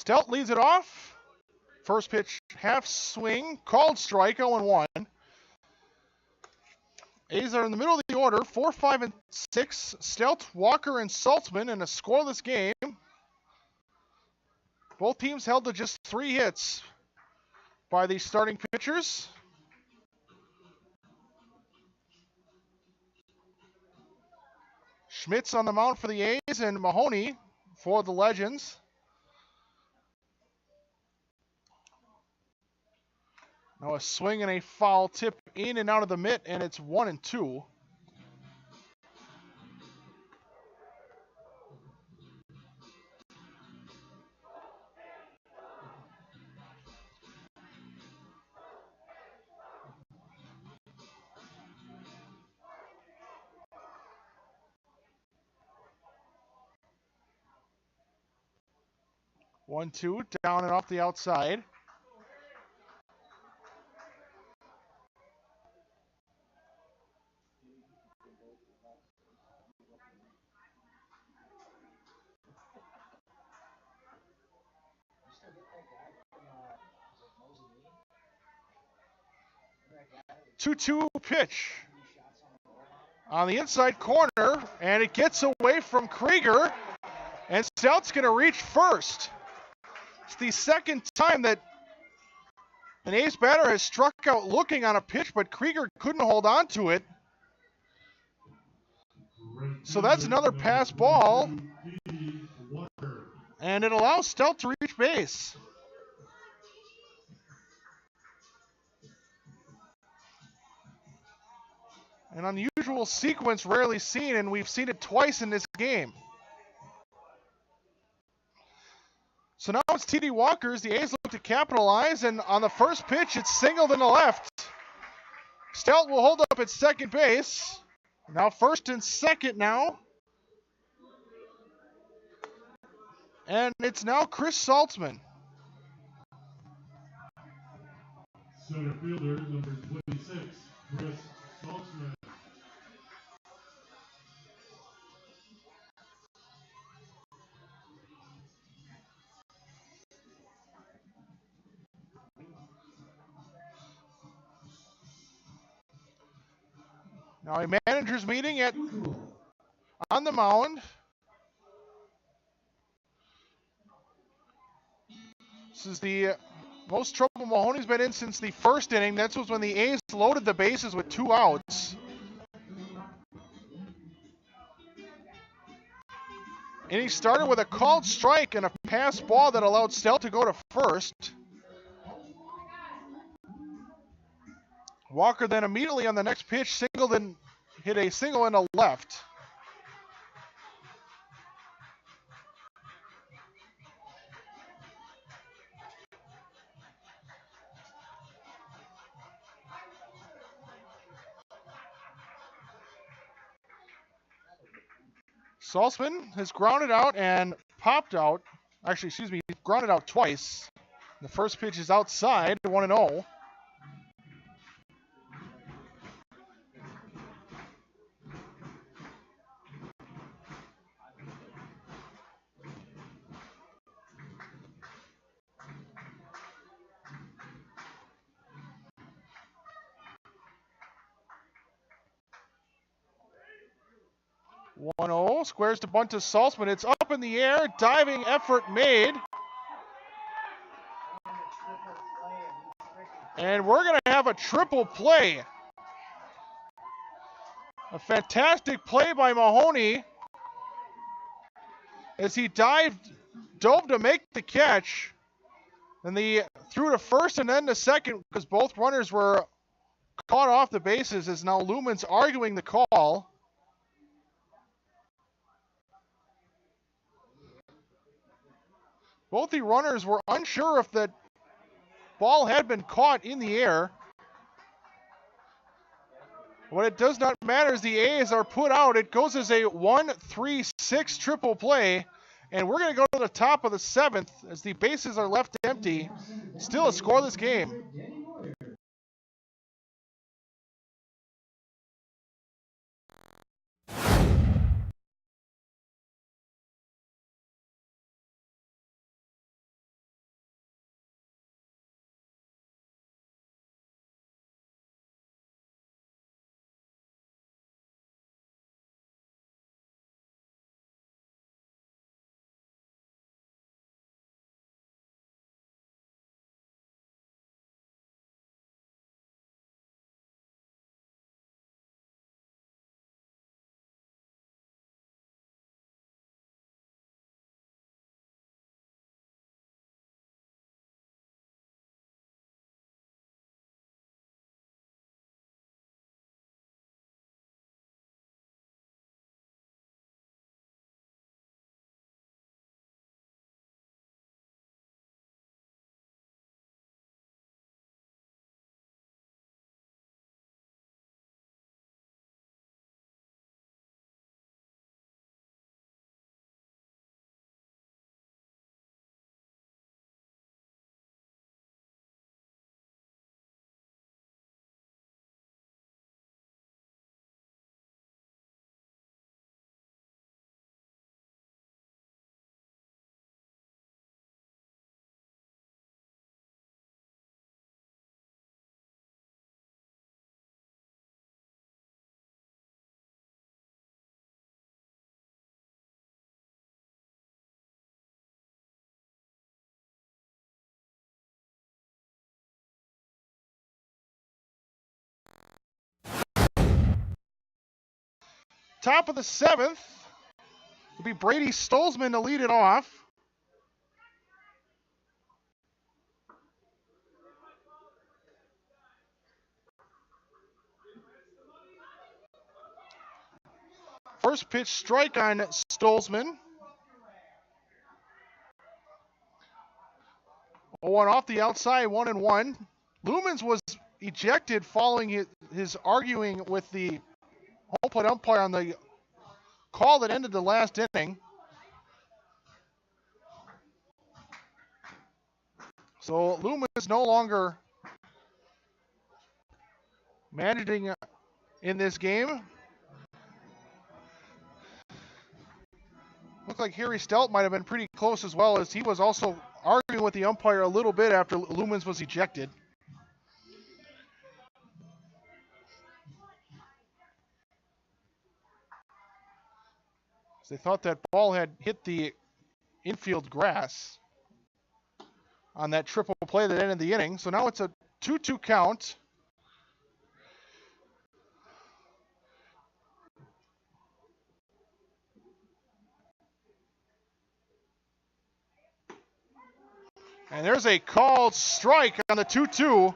Stout leads it off. First pitch, half swing, called strike, 0-1. A's are in the middle of the order, 4, 5, and 6. Stout, Walker, and Saltzman in a scoreless game. Both teams held to just 3 hits by the starting pitchers. Schmitz on the mound for the A's and Mahoney for the Legends. Now a swing and a foul tip in and out of the mitt, and it's 1-2. One, two, down and off the outside. Two pitch on the inside corner, and it gets away from Krieger, and Stout's going to reach first. It's the second time that an A's batter has struck out looking on a pitch, but Krieger couldn't hold on to it. So that's another pass ball, and it allows Stout to reach base. An unusual sequence rarely seen, and we've seen it twice in this game. So now it's T.D. Walker's. The A's look to capitalize, and on the first pitch, it's singled in the left. Stout will hold up at second base. Now first and second now. And it's now Chris Saltzman. Center fielder, number 26, Chris Saltzman. Now a manager's meeting on the mound. This is the most trouble Mahoney's been in since the first inning. That was when the A's loaded the bases with 2 outs. Inning started with a called strike and a pass ball that allowed Stout to go to first. Walker then immediately on the next pitch singled and hit a single into left. Saltzman has grounded out and popped out. Actually, excuse me, he's grounded out twice. The first pitch is outside, 1-0. Squares to bunt to Saltzman. It's up in the air. Diving effort made. And we're going to have a triple play. A fantastic play by Mahoney as he dove to make the catch. And he threw to first and then to second because both runners were caught off the bases, as now Lumen's arguing the call. Both the runners were unsure if the ball had been caught in the air. What it does not matter is the A's are put out. It goes as a 1-3-6 triple play. And we're going to go to the top of the 7th as the bases are left empty. Still a scoreless game. top of the 7th. It'll be Brady Stolzman to lead it off. First pitch strike on Stolzman. 0-1 off the outside, 1-1. Lumens was ejected following his arguing with the home plate umpire on the call that ended the last inning. So Lumens no longer managing in this game. Looked like Harry Stout might have been pretty close as well, as he was also arguing with the umpire a little bit after Lumens was ejected. They thought that ball had hit the infield grass on that triple play that ended the inning. So now it's a 2-2 count. And there's a called strike on the 2-2.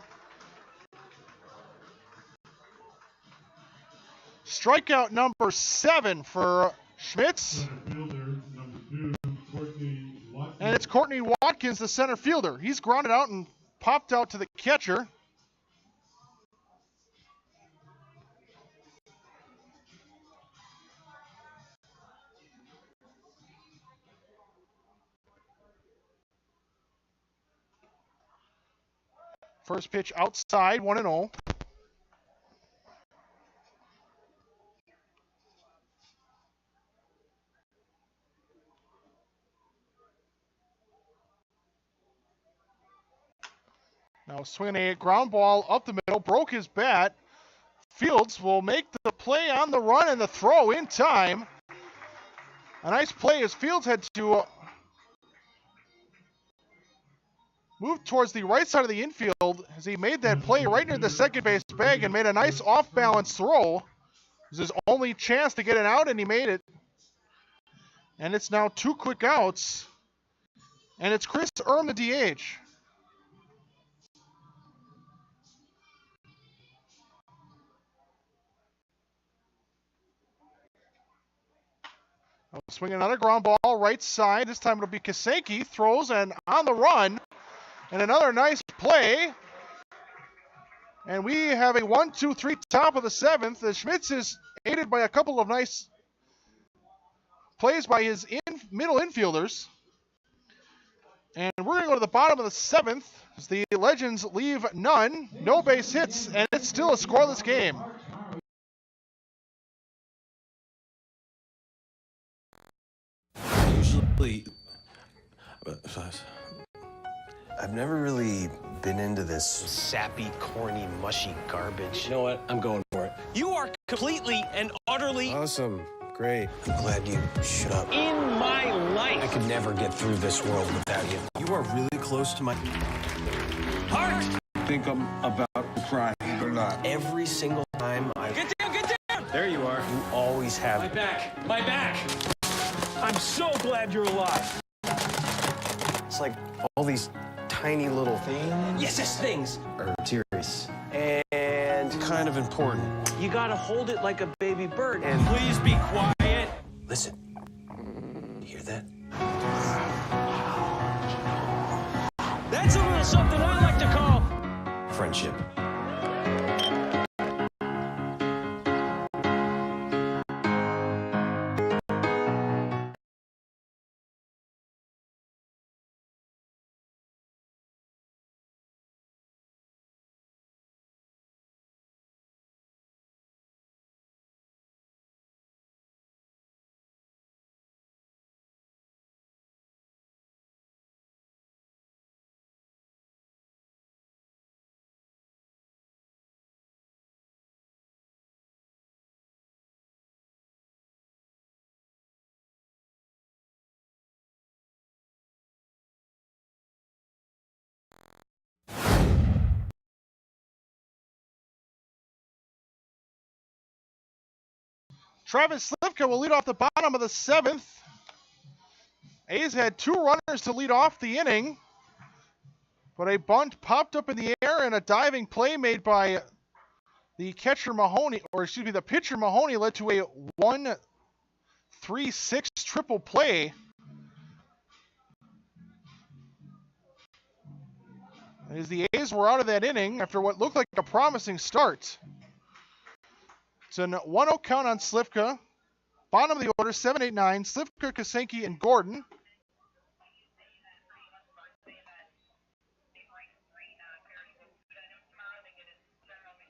Strikeout number 7 for Schmitz. And it's Courtney Watkins, the center fielder. He's grounded out and popped out to the catcher. First pitch outside, 1-0. Now swinging a ground ball up the middle, broke his bat. Fields will make the play on the run and the throw in time. A nice play as Fields had to move towards the right side of the infield as he made that play right near the second base bag and made a nice off-balance throw. It was his only chance to get it out, and he made it. And it's now 2 quick outs. And it's Chris Erm, the DH. Swinging another ground ball right side. This time it'll be Kasenki. Throws and on the run. And another nice play. And we have a 1-2-3 top of the 7th. The Schmitz is aided by a couple of nice plays by his middle infielders. And we're going to go to the bottom of the 7th as the Legends leave none. No base hits, and it's still a scoreless game. Usually, I've never really been into this sappy, corny, mushy garbage. You know what? I'm going for it. You are completely and utterly Awesome. Great. I'm glad you shut up. in my life. I could never get through this world without you. You are really close to my Heart! I think I'm about to cry. Better not. every single time I... Get down, get down! There you are. You always have... My back, my back. I'm so glad you're alive. It's like all these tiny little things Yes, yes, things. are serious and kind of important. You gotta hold it like a baby bird. And- Please be quiet. Listen. You hear that? That's a little something I like to call Friendship. Travis Slivka will lead off the bottom of the 7th. A's had 2 runners to lead off the inning, but a bunt popped up in the air and a diving play made by the pitcher Mahoney led to a 1-3-6 triple play. As the A's were out of that inning after what looked like a promising start. It's a 1-0 count on Slivka. Bottom of the order, 7, 8, 9, Slivka, Kasenki, and Gordon.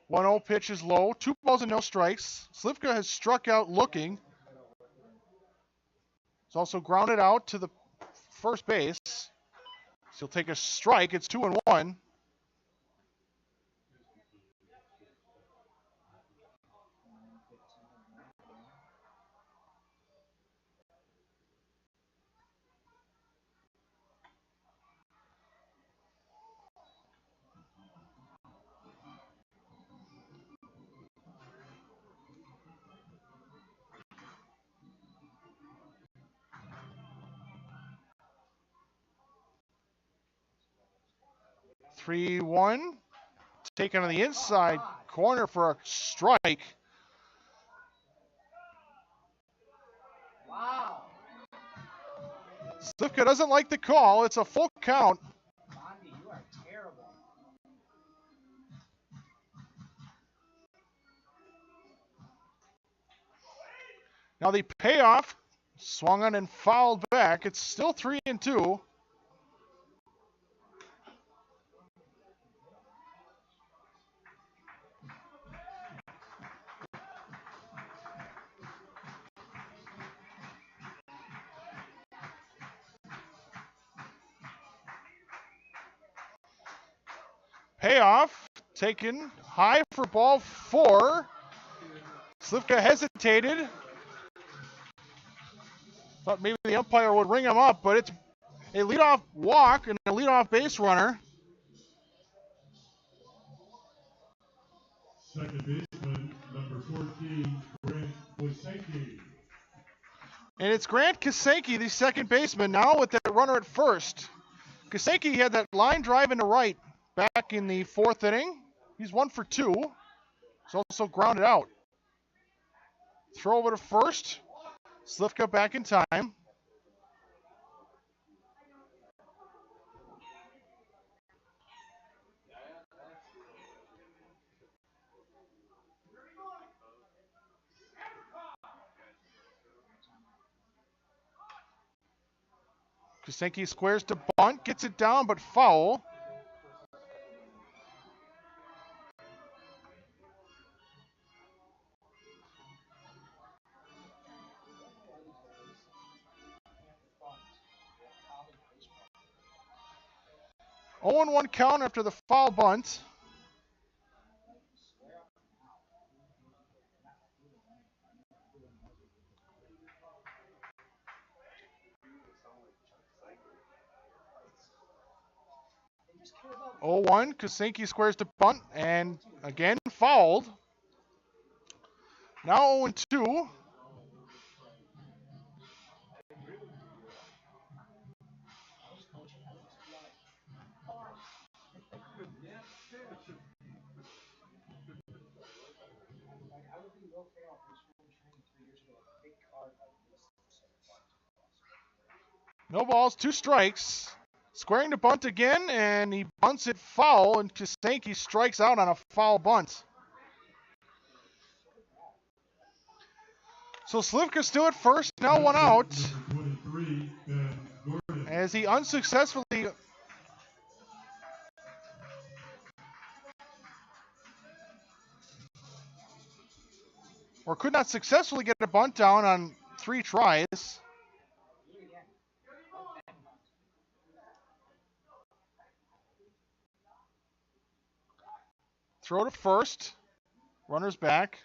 One 0 pitch is low, 2 balls and no strikes. Slivka has struck out looking. He's also grounded out to the first base. So he'll take a strike. It's 2-1. Three, 1. Taken on the inside corner for a strike. Wow. Slivka doesn't like the call. It's a full count. Bondi, you are terrible. Now the payoff, swung on and fouled back. It's still 3-2. Payoff, taken high for ball 4. Slivka hesitated. Thought maybe the umpire would ring him up, but it's a leadoff walk and a leadoff base runner. Second baseman, number 14, Grant Boysenki. And it's Grant Kasenki, the second baseman, now with that runner at first. Kasenki had that line drive into right back in the 4th inning. He's 1 for 2. He's also grounded out. Throw over to first. Slivka back in time. Kasenki squares to bunt, gets it down, but foul. Oh, 1 count after the foul bunt. Oh, 1, Kasenki squares to bunt, and again fouled. Now 0-2. No balls, 2 strikes. Squaring to bunt again, and he bunts it foul, and Kasenki strikes out on a foul bunt. So Slivka still at first, now 1 out. As he unsuccessfully or could not successfully get a bunt down on 3 tries. Throw to first. Runner's back.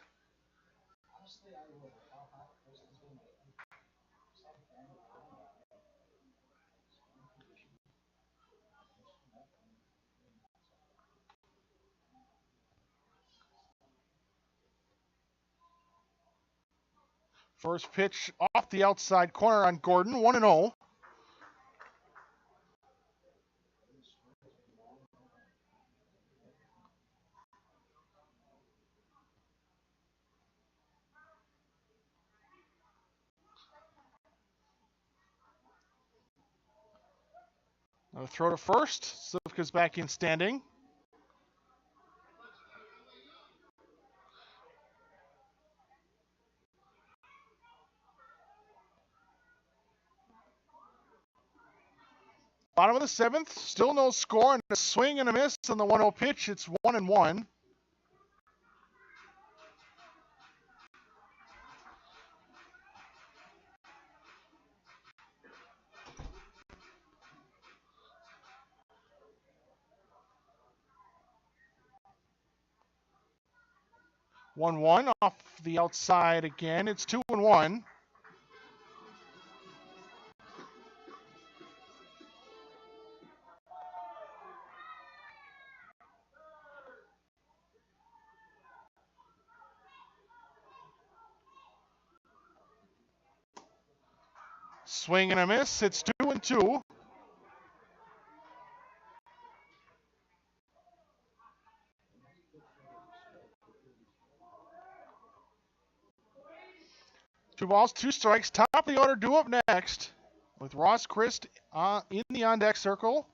First pitch off the outside corner on Gordon, 1-0. Another throw to first. Slivka's back in standing. Bottom of the 7th, still no score, and a swing and a miss on the 1-0 pitch. It's 1-1. One off the outside again. It's 2-1. Swing and a miss. It's 2-2. Two balls, two strikes. Top of the order, due up next with Ross Christ in the on-deck circle.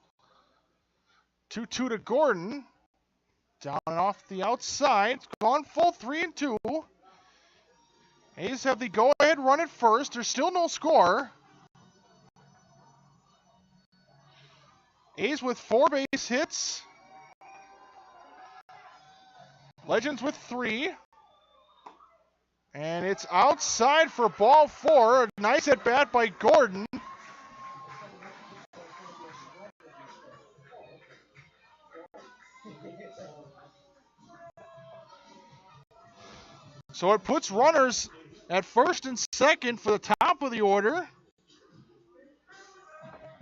2-2 to Gordon. Down and off the outside. It's gone full, 3-2. A's have the go-ahead run at first. There's still no score. A's with 4 base hits. Legends with 3. And it's outside for ball 4. A nice at bat by Gordon. So it puts runners at first and second for the top of the order.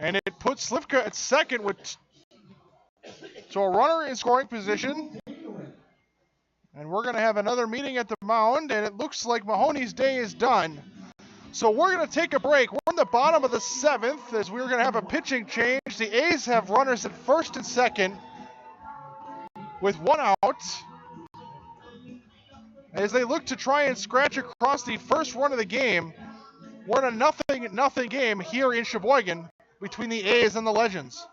And it puts Slivka at second so a runner in scoring position. And we're going to have another meeting at the mound, and it looks like Mahoney's day is done. So we're going to take a break. We're in the bottom of the 7th as we're going to have a pitching change. The A's have runners at first and second with 1 out as they look to try and scratch across the first run of the game. We're in a nothing game here in Sheboygan between the A's and the Legends.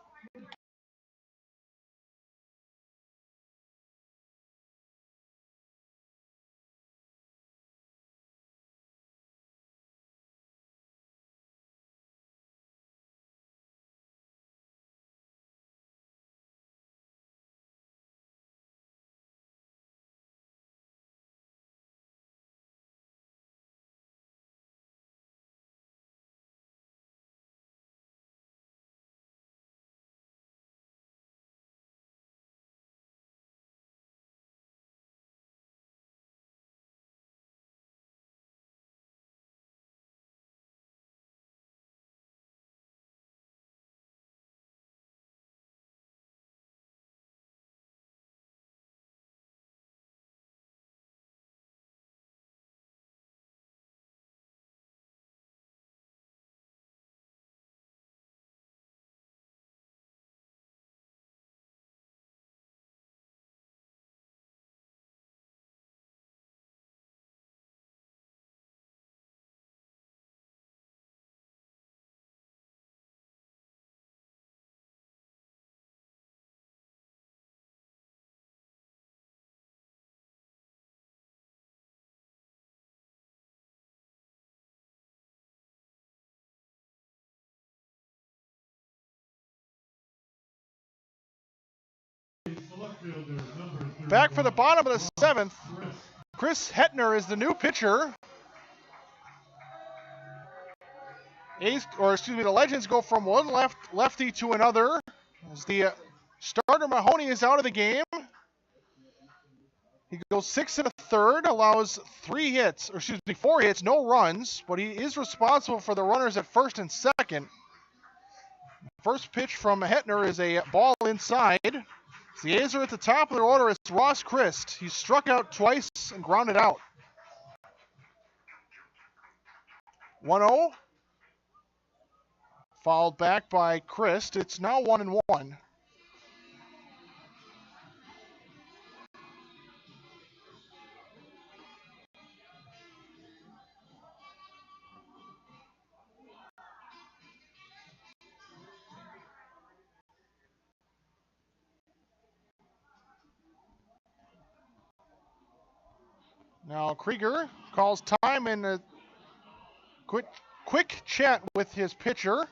Back for the bottom of the 7th, Chris Hetner is the new pitcher. The Legends go from one lefty to another as the starter Mahoney is out of the game. He goes 6 1/3, allows 4 hits, no runs, but he is responsible for the runners at first and second. First pitch from Hetner is a ball inside. The A's are at the top of their order. It's Ross Christ. He struck out twice and grounded out. 1-0. Fouled back by Christ. It's now 1-1. Now Krieger calls time in a quick chat with his pitcher.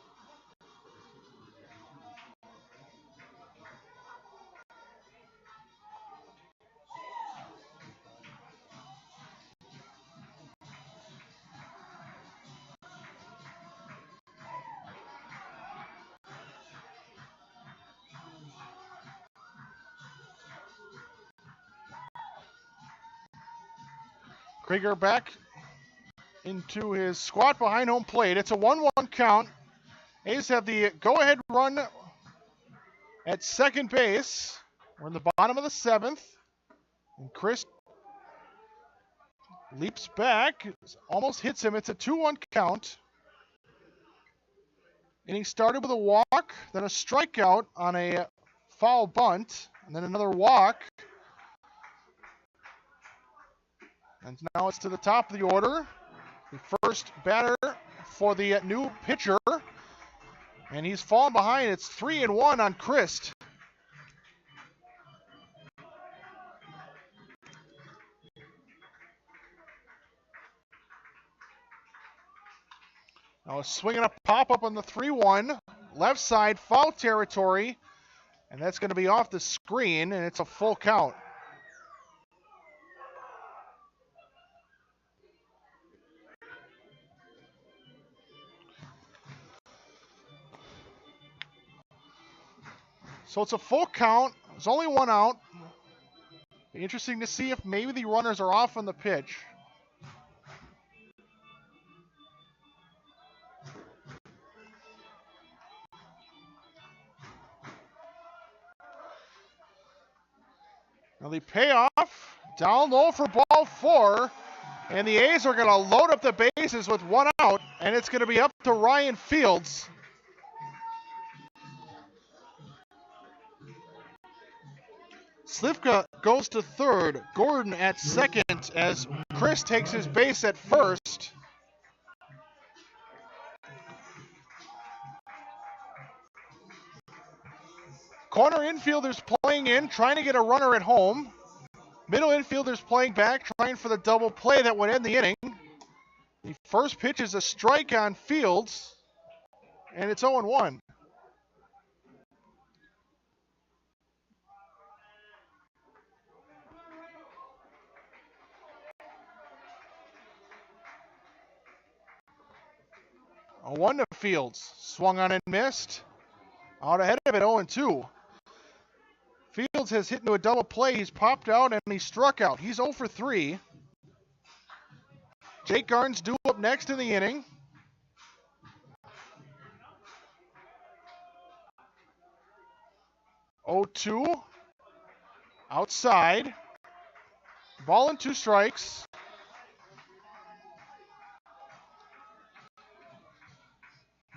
Krieger back into his squat behind home plate. It's a 1-1 count. A's have the go-ahead run at second base. We're in the bottom of the 7th. And Chris leaps back, almost hits him. It's a 2-1 count. Inning started with a walk, then a strikeout on a foul bunt, and then another walk. And now it's to the top of the order. The first batter for the new pitcher. And he's fallen behind. It's 3-1 on Christ. Now a swing and a pop-up on the 3-1. Left side, foul territory. And that's going to be off the screen, and it's a full count. So it's a full count. There's only one out. Be interesting to see if maybe the runners are off on the pitch. Now the payoff down low for ball 4. And the A's are going to load up the bases with one out. And it's going to be up to Ryan Fields. Slivka goes to third. Gordon at second as Chris takes his base at first. Corner infielders playing in, trying to get a runner at home. Middle infielders playing back, trying for the double play that would end the inning. The first pitch is a strike on Fields, and it's 0-1. A 1 to Fields. Swung on and missed. Out ahead of it, 0-2. Fields has hit into a double play. He's popped out and he struck out. He's 0 for 3. Jake Garnes due up next in the inning. Oh, 2. Outside. Ball and 2 strikes.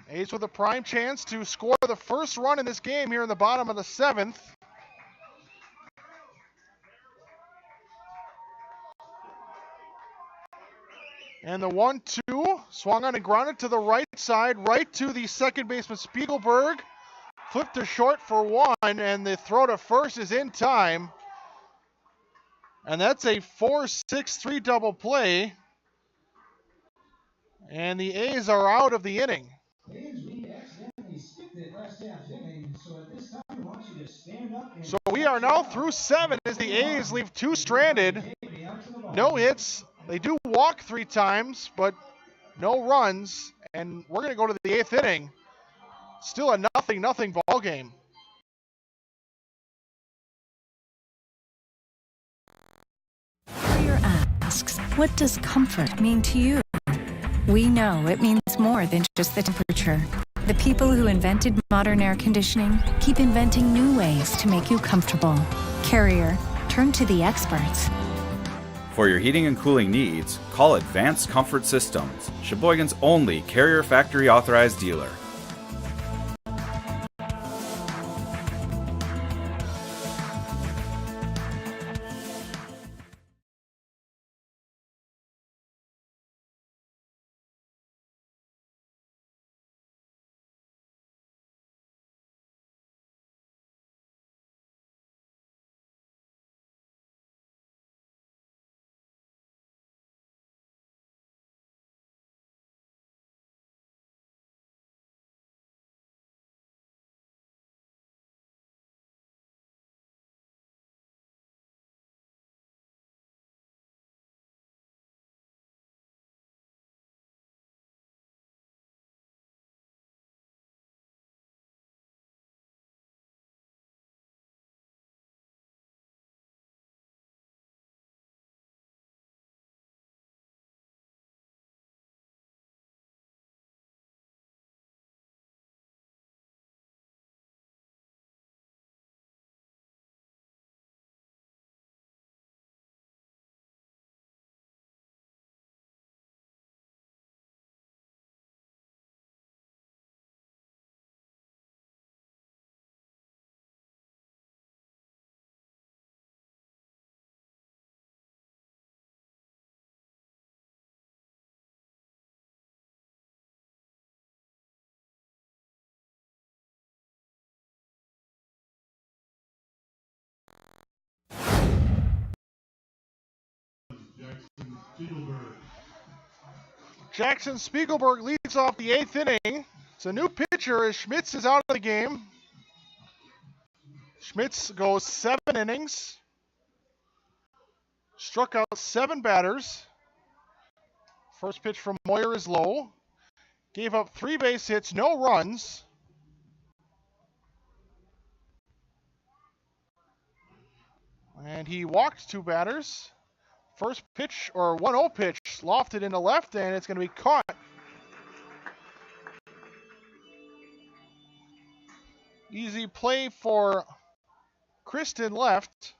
A's with a prime chance to score the first run in this game here in the bottom of the 7th. And the 1-2 swung on and grounded to the right side, right to the second baseman Spiegelberg. Flipped to short for 1, and the throw to first is in time. And that's a 4-6-3 double play. And the A's are out of the inning. So we are now through 7 as the A's leave 2 stranded. No hits. They do walk 3 times, but no runs. And we're going to go to the 8th inning. Still a 0-0 ball game. Carrier asks, what does comfort mean to you? We know it means more than just the temperature. The people who invented modern air conditioning keep inventing new ways to make you comfortable. Carrier, turn to the experts. For your heating and cooling needs, call Advanced Comfort Systems, Sheboygan's only Carrier Factory authorized dealer. Jackson Spiegelberg leads off the 8th inning. It's a new pitcher as Schmitz is out of the game. Schmitz goes 7 innings. Struck out 7 batters. First pitch from Moyer is low. Gave up 3 base hits, no runs. And he walked 2 batters. First pitch, or 1-0 pitch, lofted into left, and it's going to be caught. Easy play for Kristen left.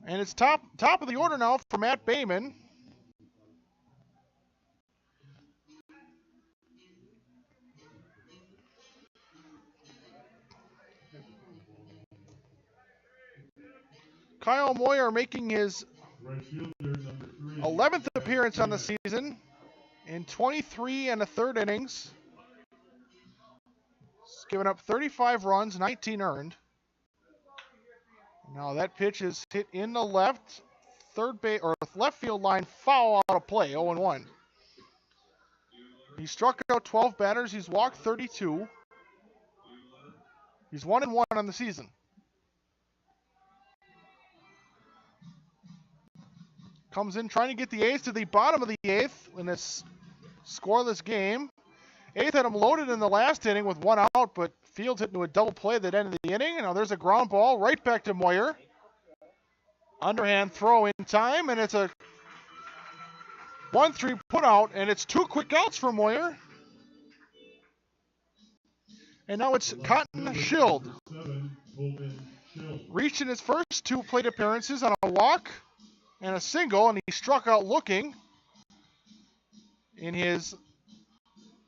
And it's top of the order now for Matt Bayman. Kyle Moyer making his 11th appearance on the season in 23 and a third innings. He's given up 35 runs, 19 earned. Now that pitch is hit in the left left field line, foul out of play, 0-1. He struck out 12 batters. He's walked 32. He's 1-1 on the season. Comes in trying to get the A's to the bottom of the 8th in this scoreless game. 8th had him loaded in the last inning with 1 out, but Fields hit into a double play at the end of the inning. Now there's a ground ball right back to Moyer. Underhand throw in time, and it's a 1-3 put out, and it's 2 quick outs for Moyer. And now it's Cotton Schild. Reached in his first 2 plate appearances on a walk and a single, and he struck out looking in his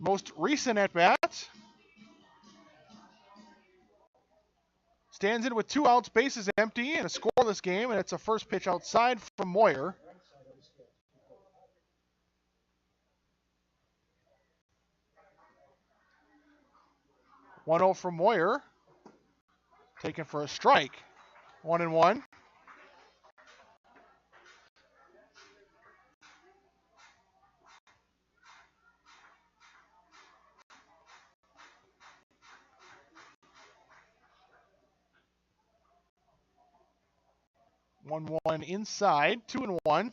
most recent at-bat. Stands in with 2 outs, bases empty, and a scoreless game, and it's a first pitch outside from Moyer. One 0 from Moyer. Taken for a strike. 1-1. One inside, 2-1.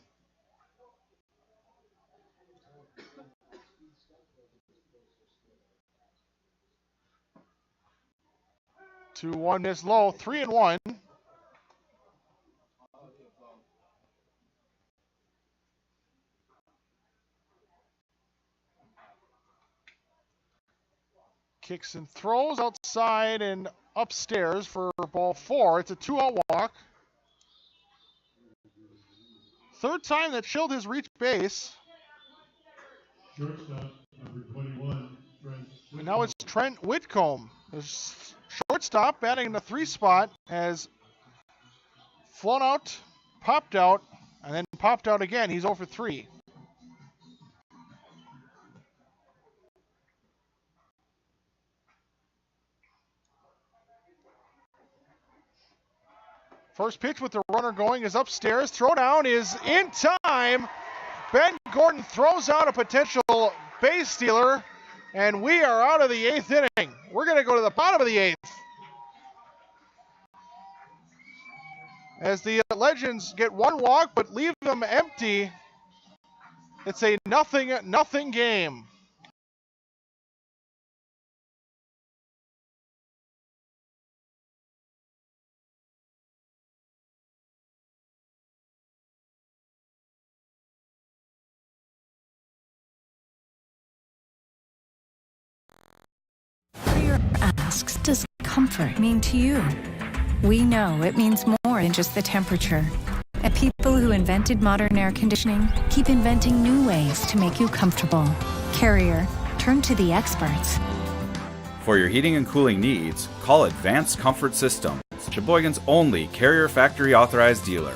Two one miss low, 3-1. Kicks and throws outside and upstairs for ball 4. It's a 2-out walk. Third time that Schild has reached base. Shortstop, number 21, Trent. And now it's Trent Whitcomb. The shortstop batting in the 3 spot has flown out, popped out, and then popped out again. He's 0 for 3. First pitch with the runner going is upstairs. Throwdown is in time. Ben Gordon throws out a potential base stealer, and we are out of the 8th inning. We're going to go to the bottom of the 8th. As the Legends get 1 walk but leave them empty, it's a nothing game. Your asks, does comfort mean to you? We know it means more than just the temperature. And people who invented modern air conditioning keep inventing new ways to make you comfortable. Carrier, turn to the experts. For your heating and cooling needs, call Advanced Comfort Systems, Sheboygan's only Carrier factory authorized dealer.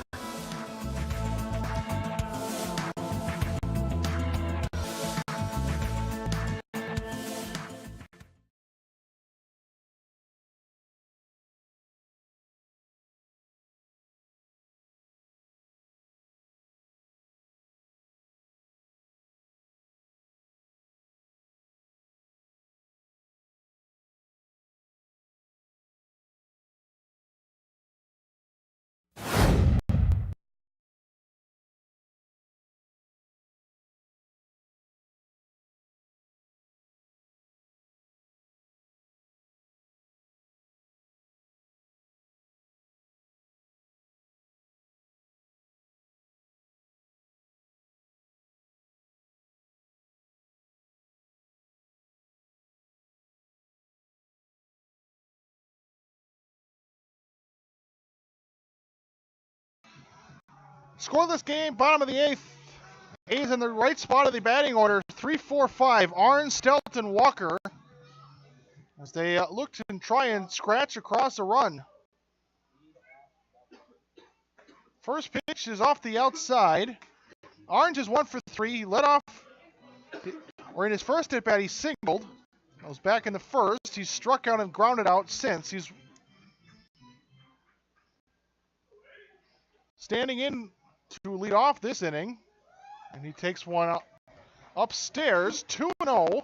Scoreless game, bottom of the 8th. A's in the right spot of the batting order, 3-4-5. Arns, Stelton, Walker. As they look to try and scratch across a run. First pitch is off the outside. Arns is 1 for 3. He led off, or in his first at bat, he singled. That was back in the first. He's struck out and grounded out since. He's standing in to lead off this inning. And he takes one upstairs, 2-0.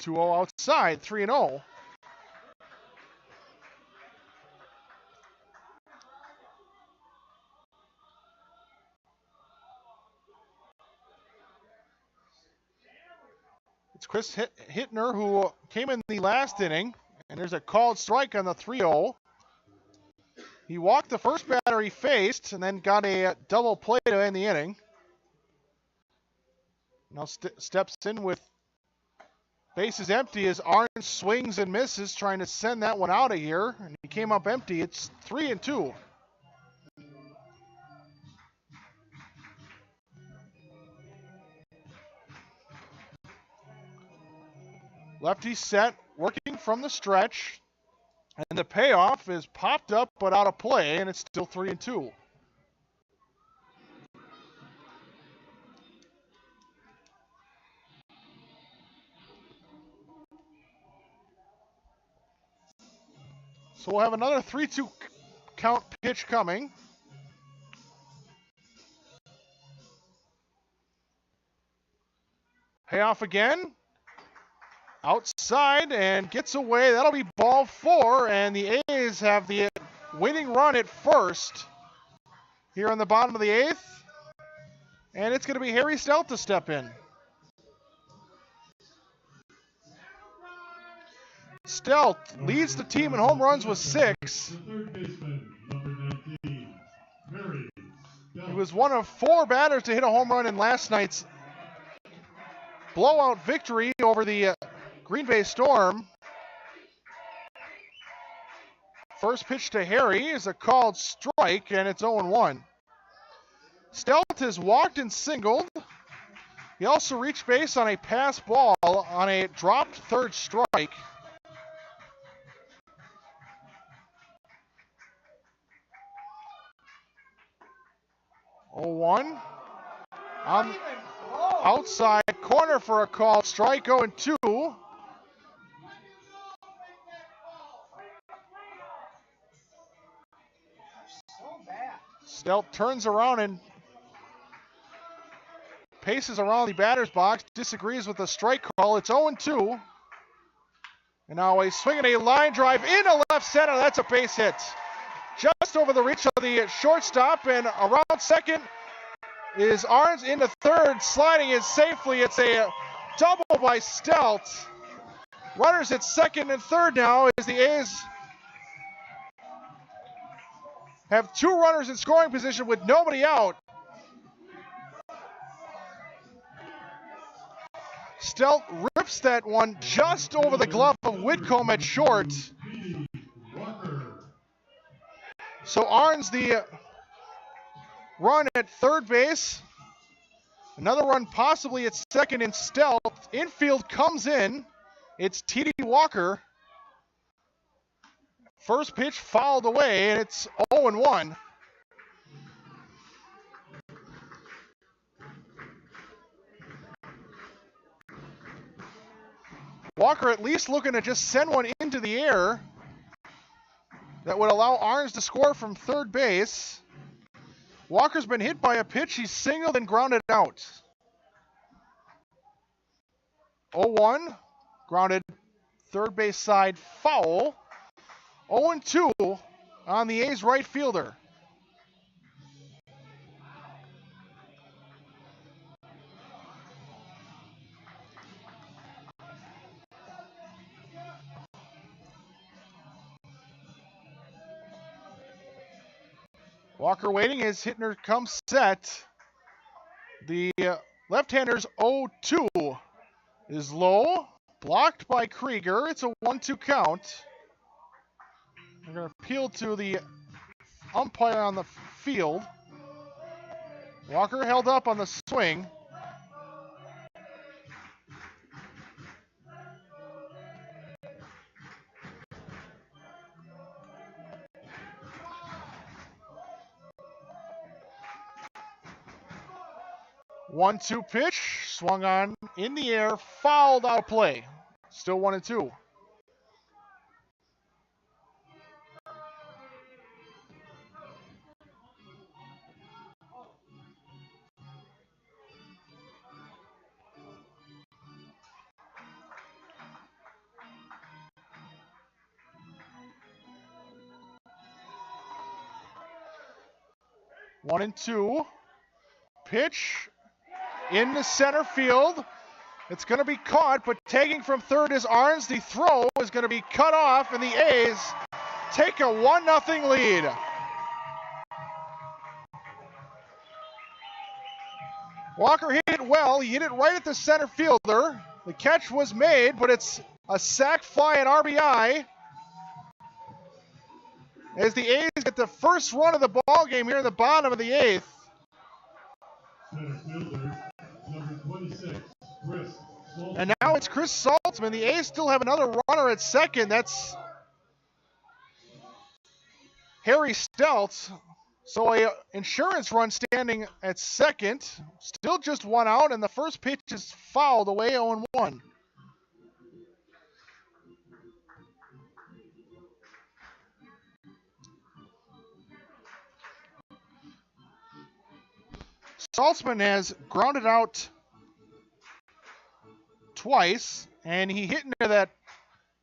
Outside, 3-0. It's Chris Hittner who came in the last inning, and there's a called strike on the 3-0. He walked the first batter he faced and then got a double play to end the inning. Now steps in with bases empty as Arns swings and misses, trying to send that one out of here. And he came up empty. It's 3-2. Lefty set, working from the stretch. And the payoff is popped up but out of play, and it's still 3-2. So we'll have another 3-2 count pitch coming. Payoff again. Outside and gets away. That'll be ball 4, and the A's have the winning run at first here on the bottom of the 8th. And it's going to be Harry Stout to step in. Stout leads the team in home runs with 6. Third baseman, number 19, Harry Stout. He was one of 4 batters to hit a home run in last night's blowout victory over the Green Bay Storm. First pitch to Harry is a called strike, and it's 0-1. Stelt has walked and singled. He also reached base on a pass ball on a dropped third strike. Oh-1. On outside corner for a called strike, 0-2. Stelt turns around and paces around the batter's box, disagrees with the strike call. It's 0-2. And now a swing and a line drive into left center. That's a base hit. Just over the reach of the shortstop, and around second is Arns into third, sliding in safely. It's a double by Stelt. Runners at second and third now as the A's have two runners in scoring position with nobody out. Stelt rips that one just over the glove of Whitcomb at short. So Arns the run at third base. Another run possibly at second in Stelt. Infield comes in. It's T.D. Walker. First pitch fouled away, and it's 0-1. Walker at least looking to just send one into the air that would allow Arns to score from third base. Walker's been hit by a pitch. He's singled and grounded out. 0-1, grounded third base side foul. 0-2 on the A's right fielder. Walker waiting as Hittner comes set. The left-hander's 0-2 is low, blocked by Krieger. It's a 1-2 count. We're going to appeal to the umpire on the field. Walker held up on the swing. One-two pitch, swung on in the air, fouled out of play. Still 1-2. One and two. Pitch into center field. It's going to be caught, but tagging from third is Arns. The throw is going to be cut off, and the A's take a 1-0 lead. Walker hit it well. He hit it right at the center fielder. The catch was made, but it's a sac fly and RBI. As the A's get the first run of the ball game here in the bottom of the eighth. Center fielder, number 26, Chris Saltzman. And now it's Chris Saltzman. The A's still have another runner at second. That's Harry Stelt. So a insurance run standing at second. Still just one out, and the first pitch is fouled away, 0-1. Saltzman has grounded out twice, and he hit into that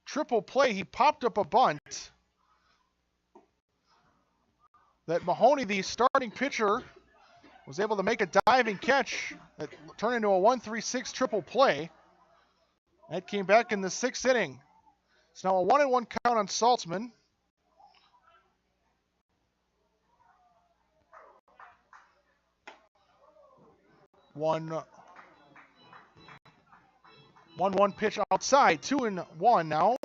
triple play. He popped up a bunt that Mahoney, the starting pitcher, was able to make a diving catch that turned into a 1-3-6 triple play. That came back in the sixth inning. It's now a 1-1 count on Saltzman. 1-1 pitch outside. 2-1 now.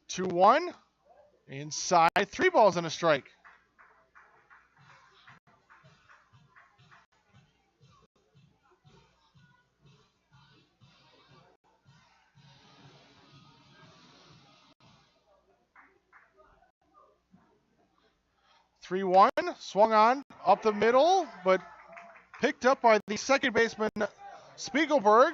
Two one, inside, 3 balls and a strike. Three one, swung on up the middle, but picked up by the second baseman Spiegelberg.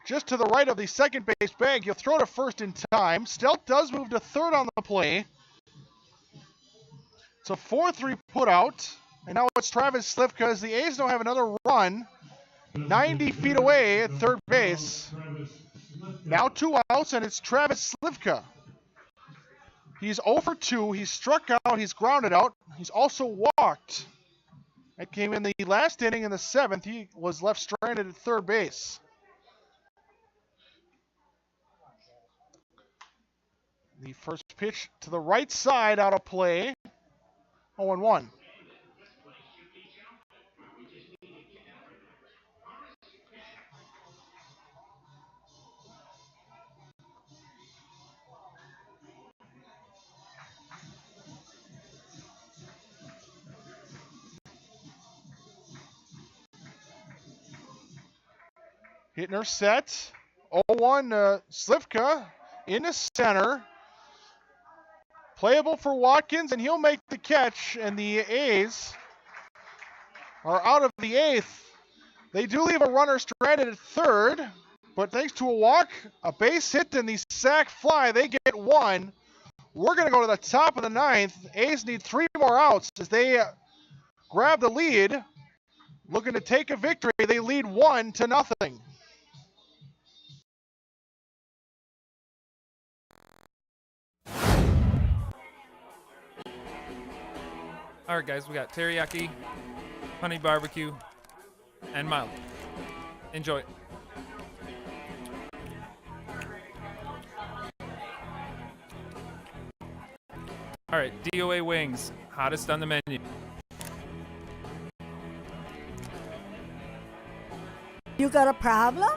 Just to the right of the second base bag. You'll throw to first in time. Stelk does move to third on the play. It's a 4-3 put out. And now it's Travis Slivka as the A's don't have another run. 90 feet away at third base. Now 2 outs, and it's Travis Slivka. He's 0 for 2. He's struck out. He's grounded out. He's also walked. That came in the last inning in the 7th. He was left stranded at third base. The first pitch to the right side out of play. 0-1. Hittner set. 0-1 Slivka in the center. Playable for Watkins, and he'll make the catch, and the A's are out of the 8th. They do leave a runner stranded at third, but thanks to a walk, a base hit, and the sac fly, they get 1. We're going to go to the top of the 9th. A's need 3 more outs as they grab the lead. Looking to take a victory. They lead 1-0. All right, guys, we got teriyaki, honey barbecue, and mild. Enjoy. All right, DOA wings, hottest on the menu. You got a problem?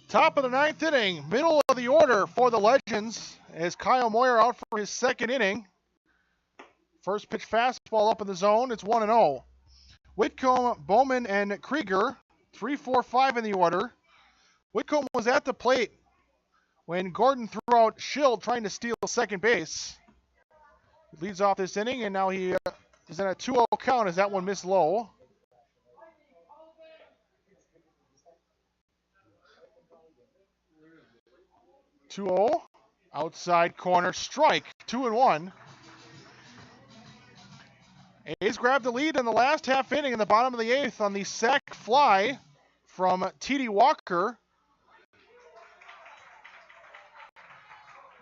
Top of the 9th inning, middle of the order for the Legends as Kyle Moyer out for his 2nd inning. First pitch fastball up in the zone. It's 1-0. Whitcomb, Bowman, and Krieger, 3, 4, 5 in the order. Whitcomb was at the plate when Gordon threw out Schild trying to steal second base. He leads off this inning, and now he is in a 2-0 count as that one missed low. Outside corner strike, 2-1. A's grabbed the lead in the last half inning in the bottom of the 8th on the sac fly from T.D. Walker.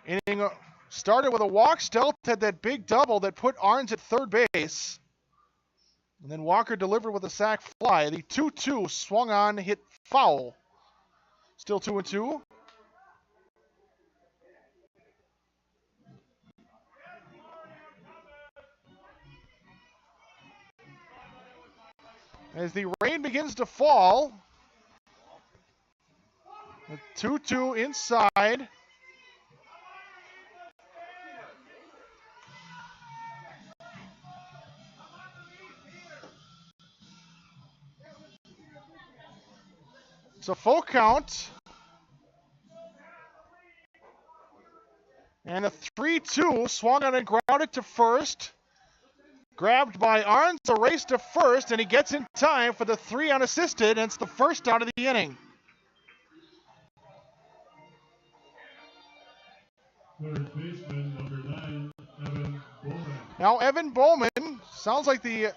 Inning started with a walk. Stelk had that big double that put Arns at third base. And then Walker delivered with a sac fly. The 2-2 swung on, hit foul. Still 2-2. as the rain begins to fall. The 2-2 inside. It's a full count. And a 3-2 swung on and grounded to first. Grabbed by Arns, a race to first, and he gets in time for the 3 unassisted, and it's the first out of the inning. Third baseman, number 9, Evan Bowman. Now Evan Bowman, sounds like the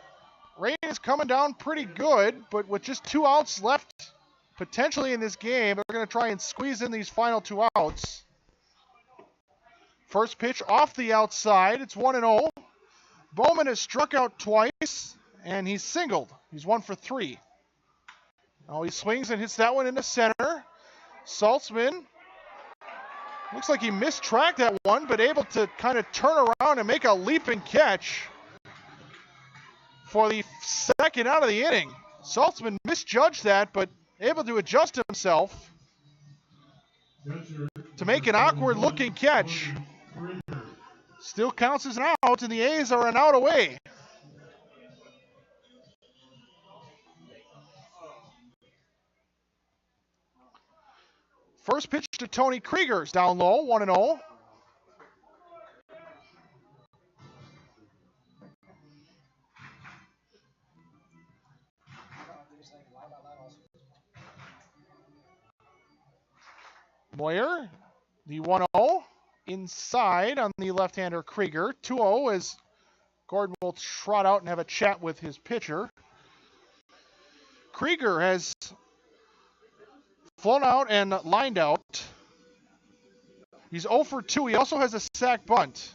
rain is coming down pretty good, but with just 2 outs left potentially in this game, they're going to try and squeeze in these final 2 outs. First pitch off the outside, it's 1-0. Bowman has struck out twice, and he's singled. He's 1 for 3. Now he swings and hits that one into center. Saltzman, looks like he mistracked that one, but able to kind of turn around and make a leaping catch for the second out of the inning. Saltzman misjudged that, but able to adjust himself to make an awkward-looking catch. Still counts as an out, and the A's are an out away. First pitch to Tony Krieger's down low, 1-0. Moyer, the 1-0. Inside on the left-hander Krieger. 2-0 as Gordon will trot out and have a chat with his pitcher. Krieger has flown out and lined out. He's 0 for 2. He also has a sac bunt.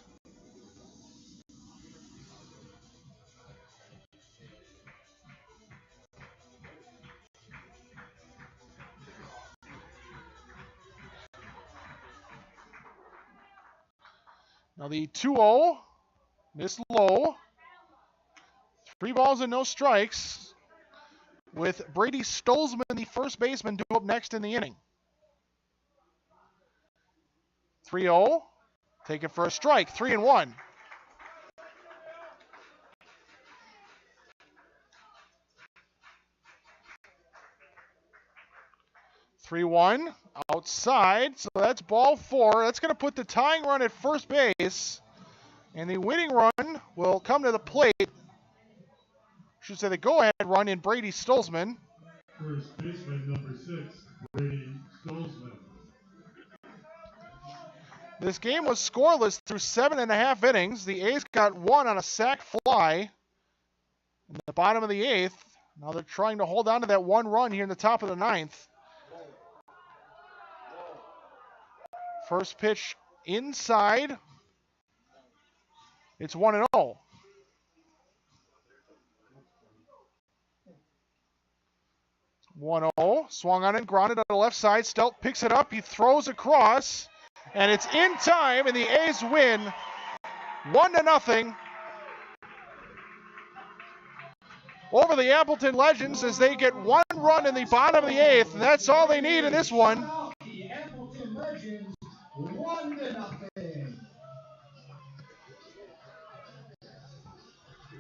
Now the 2-0, missed low. 3 balls and no strikes, with Brady Stolzman, the first baseman, due up next in the inning. 3-0, taken for a strike, 3-1. Outside, so that's ball 4. That's going to put the tying run at first base, and the winning run will come to the plate. Should say the go-ahead run in Brady Stolzman. First baseman, number 6, Brady Stolzman. This game was scoreless through 7.5 innings. The A's got 1 on a sac fly in the bottom of the 8th. Now they're trying to hold on to that 1 run here in the top of the 9th. First pitch inside. It's 1-0. Swung on and grounded on the left side. Stelt picks it up. He throws across. And it's in time, and the A's win 1-0 over the Appleton Legends as they get 1 run in the bottom of the 8th. And that's all they need in this one. The Appleton Legends 1-0.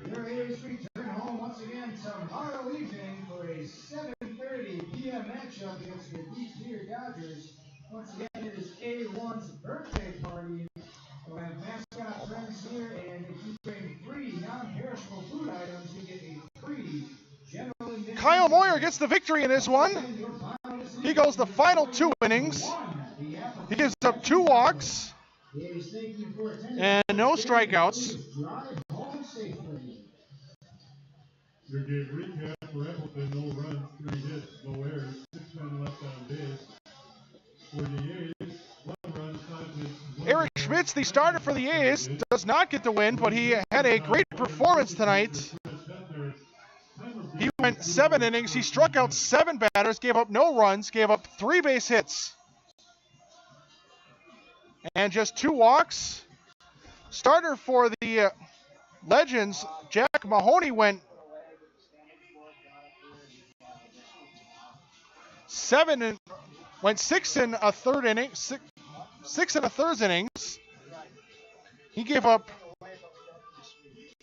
Your A's return home once again tomorrow evening for a 7:30 p.m. matchup against the Deer Dodgers. Once again, it is A1's birthday party. We'll have mascot friends here, and if you bring 3 non-perishable food items, you get a free general admission. Kyle Moyer gets the victory in this one. He goes the final 2 innings. He gives up 2 walks and no strikeouts. Your game recap for Appleton: no runs, 3 hits, no errors, 6 men left on base. For the A's, 1 run, 5 hits. Eric Schmitz, the starter for the A's, does not get the win, but he had a great performance tonight. He went 7 innings. He struck out 7 batters, gave up no runs, gave up 3 base hits, and just 2 walks. Starter for the Legends, Jack Mahoney, went went 6 in a third inning, six and a third innings. He gave up